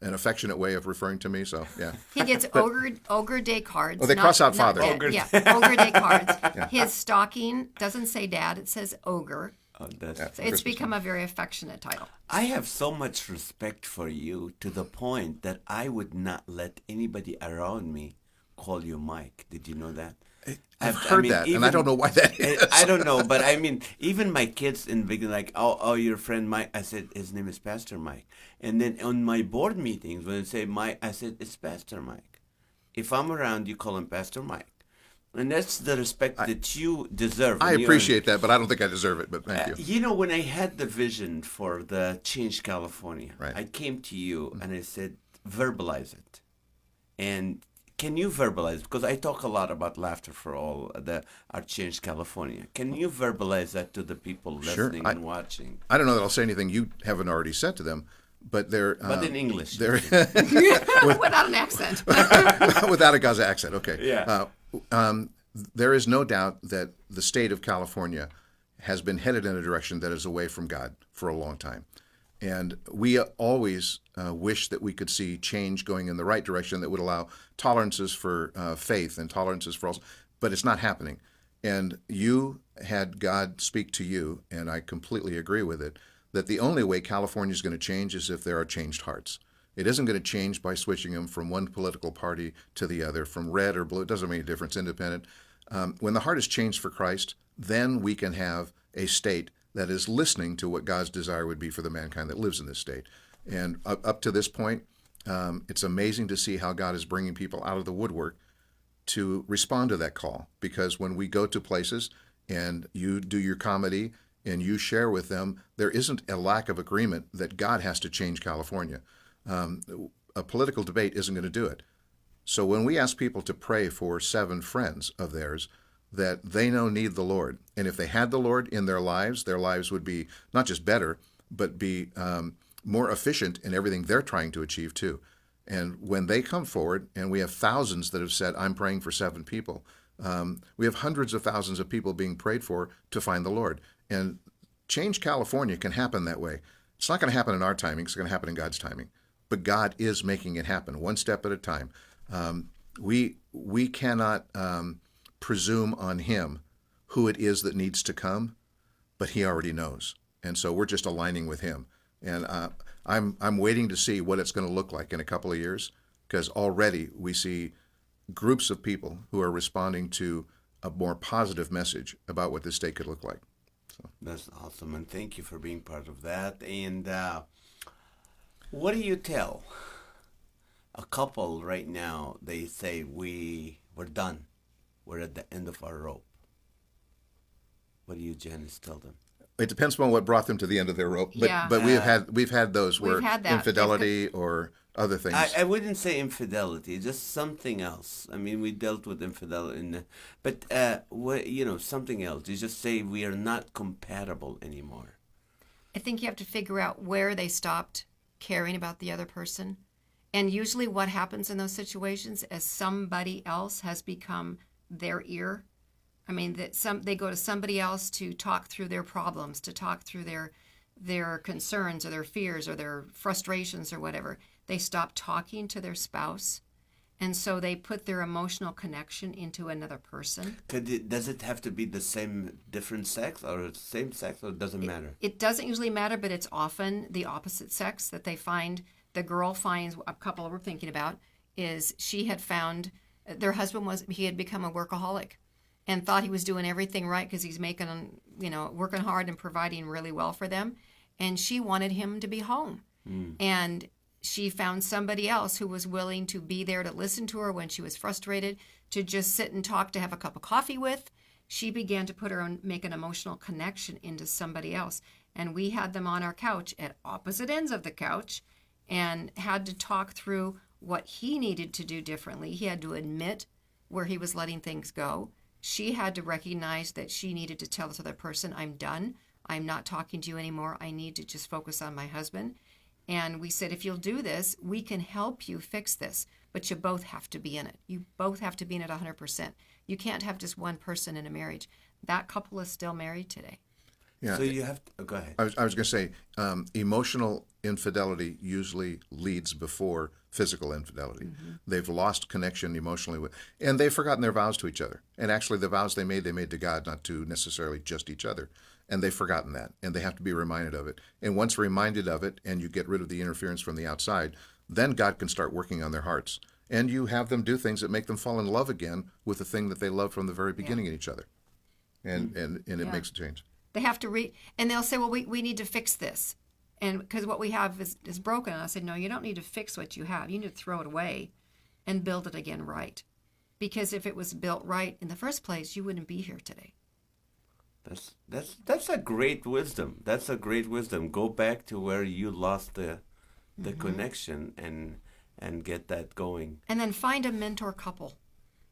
affectionate way of referring to me. So, yeah. He gets Ogre Day cards. Oh, they cross out Father. Ogre Day cards. Yeah. His stocking doesn't say Dad, it says Ogre. Oh, that's So it's become a very affectionate title. I have so much respect for you to the point that I would not let anybody around me call you Mike. Did you know that? I've heard that, and I don't know why that is. I don't know, but I mean, even my kids in the beginning, like, oh, your friend Mike. I said, his name is Pastor Mike. And then on my board meetings, when they say Mike, I said, it's Pastor Mike. If I'm around, you call him Pastor Mike. And that's the respect that you deserve. I appreciate that, but I don't think I deserve it, but thank you. You know, when I had the vision for the Change California, right. I came to you and I said, verbalize it. And can you verbalize? Because I talk a lot about Laughter for All, our Change California. Can you verbalize that to the people listening and watching? I don't know that I'll say anything you haven't already said to them, but they're... but in English. Without an accent. Without a Gaza accent, okay. Yeah. There is no doubt that the state of California has been headed in a direction that is away from God for a long time. And we always wish that we could see change going in the right direction that would allow tolerances for faith and tolerances for all, but it's not happening. And you had God speak to you, and I completely agree with it, that the only way California is going to change is if there are changed hearts. It isn't going to change by switching them from one political party to the other, from red or blue. It doesn't make a difference, independent. When the heart is changed for Christ, then we can have a state that is listening to what God's desire would be for the mankind that lives in this state. And up to this point, it's amazing to see how God is bringing people out of the woodwork to respond to that call. Because when we go to places and you do your comedy and you share with them, there isn't a lack of agreement that God has to change California. A political debate isn't going to do it. So when we ask people to pray for 7 friends of theirs that they know need the Lord, and if they had the Lord in their lives would be not just better, but be more efficient in everything they're trying to achieve too. And when they come forward, and we have thousands that have said, I'm praying for 7 people, we have hundreds of thousands of people being prayed for to find the Lord. And Change California can happen that way. It's not going to happen in our timing. It's going to happen in God's timing. But God is making it happen one step at a time. We cannot presume on Him who it is that needs to come, but He already knows. And so we're just aligning with Him. And I'm waiting to see what it's going to look like in a couple of years, because already we see groups of people who are responding to a more positive message about what this state could look like. So. That's awesome, and thank you for being part of that. And what do you tell a couple right now? They say, we're done. We're at the end of our rope. What do you, Janice, tell them? It depends on what brought them to the end of their rope. But, Yeah. but we've had those where had that. infidelity or other things. I wouldn't say infidelity, just something else. I mean, we dealt with infidelity, but something else. You just say we are not compatible anymore. I think you have to figure out where they stopped caring about the other person. And usually what happens in those situations is somebody else has become their ear. I mean, they go to somebody else to talk through their problems, to talk through their concerns or their fears or their frustrations or whatever. They stop talking to their spouse, and so they put their emotional connection into another person. Does it have to be the same, different sex, or same sex, or it doesn't matter? It doesn't usually matter, but it's often the opposite sex that they find. The girl finds, a couple we're thinking about, is she had found their husband he had become a workaholic and thought he was doing everything right because he's making, working hard and providing really well for them. And she wanted him to be home. And she found somebody else who was willing to be there to listen to her when she was frustrated, to just sit and talk, to have a cup of coffee with. She began to make an emotional connection into somebody else. And we had them on our couch at opposite ends of the couch and had to talk through what he needed to do differently. He had to admit where he was letting things go. She had to recognize that she needed to tell this other person, I'm done. I'm not talking to you anymore. I need to just focus on my husband. And we said, if you'll do this, we can help you fix this, but you both have to be in it. You both have to be in it 100%. You can't have just one person in a marriage. That couple is still married today. Yeah. So you have to, go ahead. I was going to say, emotional infidelity usually leads before physical infidelity. Mm-hmm. They've lost connection emotionally and they've forgotten their vows to each other. And actually the vows they made to God, not to necessarily just each other. And they've forgotten that, and they have to be reminded of it. And once reminded of it, and you get rid of the interference from the outside, then God can start working on their hearts. And you have them do things that make them fall in love again with the thing that they loved from the very beginning in each other. And it makes a change. They have to and they'll say, well, we need to fix this. And because what we have is broken. And I said, no, you don't need to fix what you have. You need to throw it away and build it again right. Because if it was built right in the first place, you wouldn't be here today. That's a great wisdom. That's a great wisdom. Go back to where you lost the connection and get that going. And then find a mentor couple.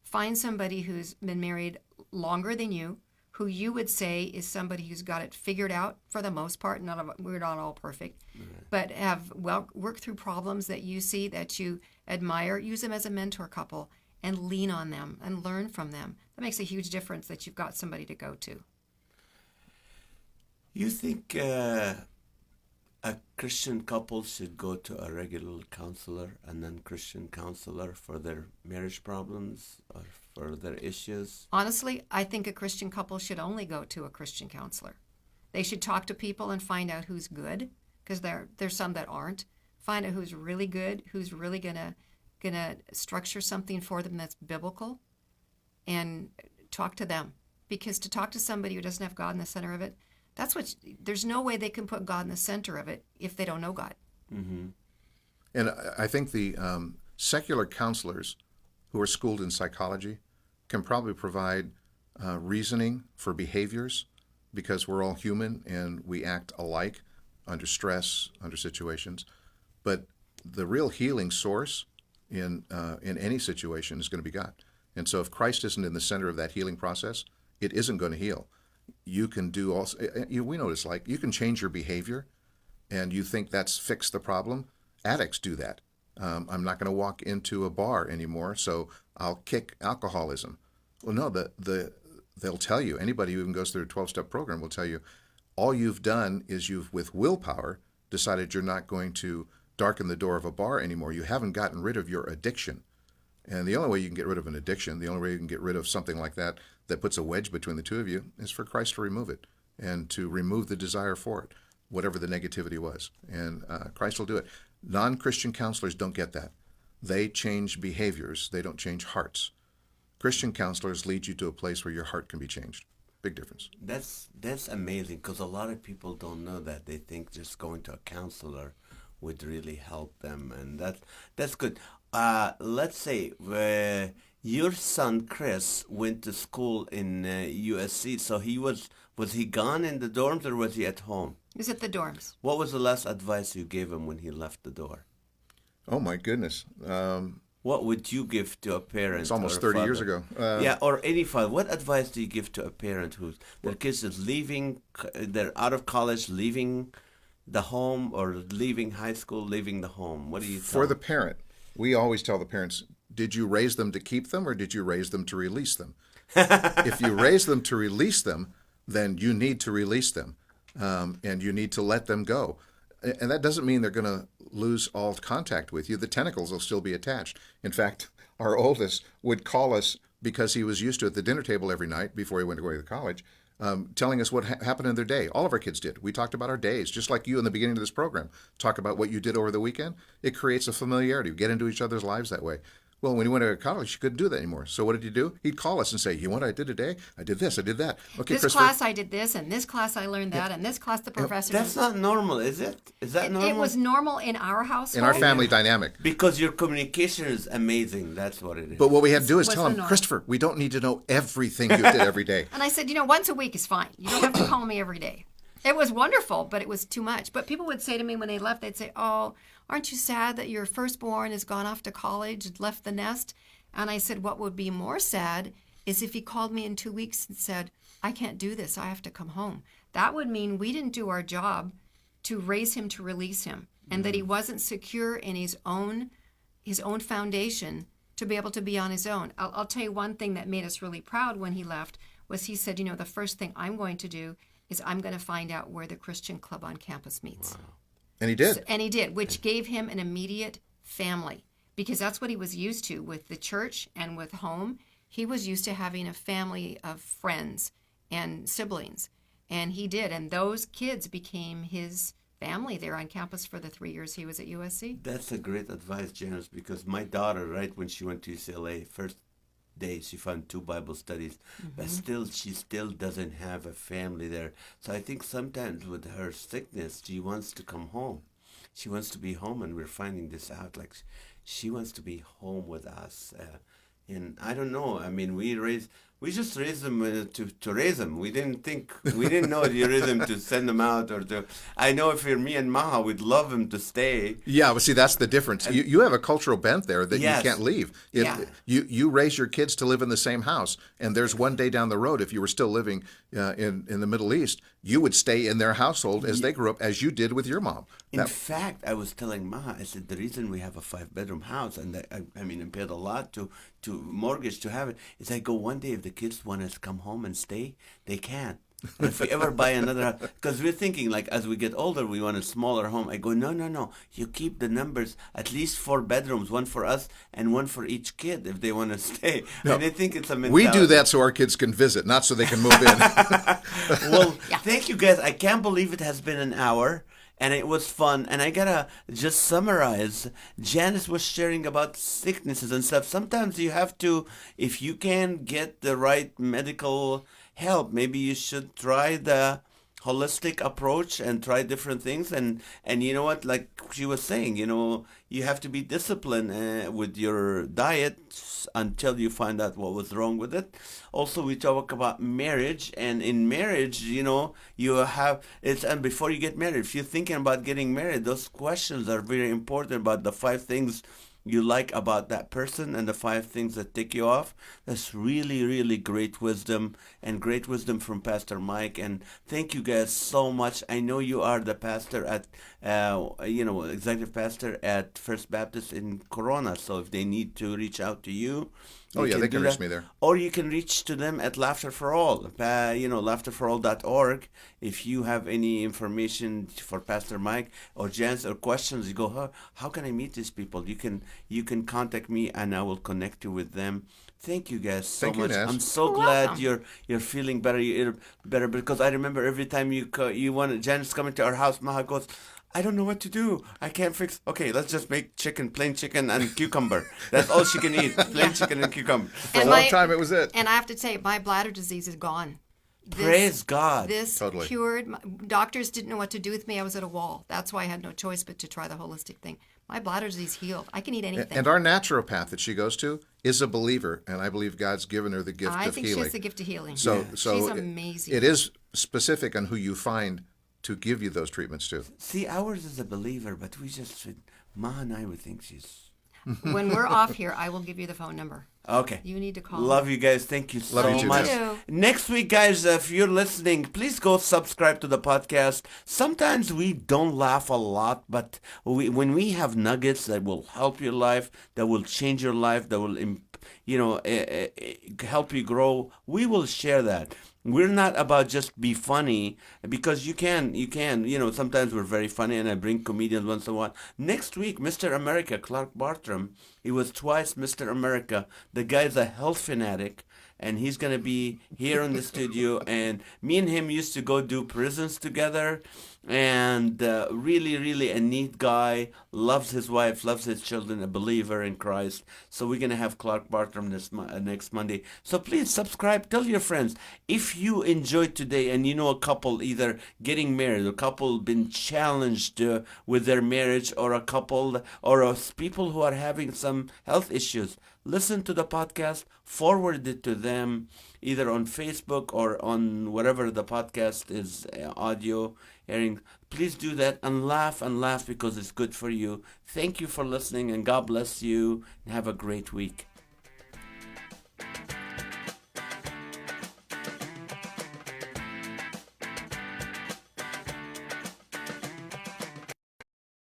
Find somebody who's been married longer than you, who you would say is somebody who's got it figured out for the most part. We're not all perfect, but have worked through problems that you see, that you admire. Use them as a mentor couple and lean on them and learn from them. That makes a huge difference that you've got somebody to go to. You think a Christian couple should go to a regular counselor, a non-Christian counselor for their marriage problems or for their issues? Honestly, I think a Christian couple should only go to a Christian counselor. They should talk to people and find out who's good, because there's some that aren't. Find out who's really good, who's really gonna structure something for them that's biblical, and talk to them. Because to talk to somebody who doesn't have God in the center of it, there's no way they can put God in the center of it if they don't know God. Mm-hmm. And I think the secular counselors who are schooled in psychology can probably provide reasoning for behaviors, because we're all human and we act alike under stress, under situations. But the real healing source in any situation is going to be God. And so if Christ isn't in the center of that healing process, it isn't going to heal. You can do also, we know what it's like. You can change your behavior and you think that's fixed the problem. Addicts do that. I'm not going to walk into a bar anymore, so I'll kick alcoholism. Well, no, they'll tell you, anybody who even goes through a 12-step program will tell you, all you've done is you've, with willpower, decided you're not going to darken the door of a bar anymore. You haven't gotten rid of your addiction. And the only way you can get rid of an addiction, the only way you can get rid of something like that puts a wedge between the two of you, is for Christ to remove it and to remove the desire for it, whatever the negativity was. And Christ will do it. Non-Christian counselors don't get that. They change behaviors. They don't change hearts. Christian counselors lead you to a place where your heart can be changed. Big difference. That's amazing, because a lot of people don't know that. They think just going to a counselor would really help them, and that's good. Let's say your son Chris went to school in USC, so was he gone in the dorms or was he at home? He was at the dorms. What was the last advice you gave him when he left the door? Oh my goodness. What would you give to a parent? It's almost or a 30 years father? ago. Or any father. What advice do you give to a parent whose their kids is leaving, they're out of college, leaving the home, or leaving high school, leaving the home? What do you tell For the them? parent, we always tell the parents, did you raise them to keep them or did you raise them to release them? If you raise them to release them, then you need to release them, and you need to let them go. And that doesn't mean they're going to lose all contact with you. The tentacles will still be attached. In fact, our oldest would call us, because he was used to at the dinner table every night before he went away to college, telling us what happened in their day. All of our kids did. We talked about our days, just like you in the beginning of this program. Talk about what you did over the weekend. It creates a familiarity. We get into each other's lives that way. Well, when he went to college, he couldn't do that anymore. So what did he do? He'd call us and say, you know what I did today? I did this, I did that. Okay, This Christopher. class I did this, and this class I learned that, and this class the professor. That's not normal, is it? Is that normal? It was normal in our household. In our family dynamic. Because your communication is amazing. That's what it is. But what we had to do is Was tell the him, norm. Christopher, we don't need to know everything you did every day. And I said, once a week is fine. You don't have to call me every day. It was wonderful, but it was too much. But people would say to me when they left, they'd say, oh, aren't you sad that your firstborn has gone off to college and left the nest? And I said, what would be more sad is if he called me in 2 weeks and said, I can't do this. I have to come home. That would mean we didn't do our job to raise him, to release him, and that he wasn't secure in his own foundation to be able to be on his own. I'll tell you one thing that made us really proud when he left was he said, the first thing I'm going to do is I'm going to find out where the Christian club on campus meets. Wow. And he did. And he did, which gave him an immediate family, because that's what he was used to with the church and with home. He was used to having a family of friends and siblings, and he did. And those kids became his family there on campus for the 3 years he was at USC. That's a great advice, Janice, because my daughter, right when she went to UCLA, first day she found 2 Bible studies, but she still doesn't have a family there. So I think sometimes with her sickness, she wants to come home. She wants to be home, and we're finding this out. Like, she wants to be home with us. And I don't know. I mean, we just raised them to raise them. We didn't know you raised them to send them out or to. I know if you're me and Maha, we'd love them to stay. Yeah, but see, that's the difference. You have a cultural bent there that Yes. you can't leave. Yeah. You raise your kids to live in the same house, and there's one day down the road, if you were still living in the Middle East, you would stay in their household as they grew up, as you did with your mom. In fact, I was telling Maha, I said, the reason we have a 5-bedroom house, and I mean, I paid a lot to mortgage to have it, is I go, one day if the kids want us to come home and stay, they can. And if we ever buy another house, because we're thinking, like, as we get older, we want a smaller home. I go, no. You keep the numbers, at least 4 bedrooms, one for us and one for each kid if they want to stay. No. And I think it's a mentality. We do that so our kids can visit, not so they can move in. Well, thank you guys. I can't believe it has been an hour. And it was fun. And I gotta just summarize. Janice was sharing about sicknesses and stuff. Sometimes you have to, if you can get the right medical help, maybe you should try the holistic approach and try different things. And you know what, like she was saying, you have to be disciplined with your diet until you find out what was wrong with it. Also, we talk about marriage, and in marriage, you have it's, and before you get married, if you're thinking about getting married, those questions are very important about the 5 things you like about that person and the 5 things that tick you off. That's really, really great wisdom, and great wisdom from Pastor Mike. And thank you guys so much. I know you are the pastor at, executive pastor at First Baptist in Corona. So if they need to reach out to you, Oh, yeah, they can reach me there. Or you can reach to them at Laughter for All, laughterforall.org. If you have any information for Pastor Mike or Janice or questions, you go, how can I meet these people? You can contact me and I will connect you with them. Thank you guys so Thank you, much. Naz. I'm so glad you're feeling better. You're better, because I remember every time you wanted Janice coming to our house, Maha goes, I don't know what to do. I can't fix. Okay, let's just make plain chicken and cucumber. That's all she can eat. Plain chicken and cucumber. For a long time, it was it. And I have to say, my bladder disease is gone. Praise God. This Totally. cured. Doctors didn't know what to do with me. I was at a wall. That's why I had no choice but to try the holistic thing. My bladder disease healed. I can eat anything. And our naturopath that she goes to is a believer, and I believe God's given her the gift of healing. I think she has the gift of healing. So she's amazing. It is specific on who you find to give you those treatments to. See, ours is a believer, but we just, Ma and I would think she's... When we're off here, I will give you the phone number. Okay. You need to call. Love you guys. Thank you so Love you too, much. Naz. Next week, guys, if you're listening, please go subscribe to the podcast. Sometimes we don't laugh a lot, but when we have nuggets that will help your life, that will change your life, that will help you grow, we will share that. We're not about just be funny, because you can, sometimes we're very funny and I bring comedians once in a while. Next week, Mr. America, Clark Bartram, he was twice Mr. America. The guy's a health fanatic, and he's going to be here in the studio, and me and him used to go do prisons together, and really, really a neat guy, loves his wife, loves his children, a believer in Christ. So we're going to have Clark Bartram next Monday. So please subscribe, tell your friends. If you enjoyed today and you know a couple either getting married, a couple been challenged with their marriage, or a couple or people who are having some health issues, listen to the podcast, forward it to them, either on Facebook or on whatever the podcast is, audio hearing. Please do that and laugh because it's good for you. Thank you for listening, and God bless you, and have a great week.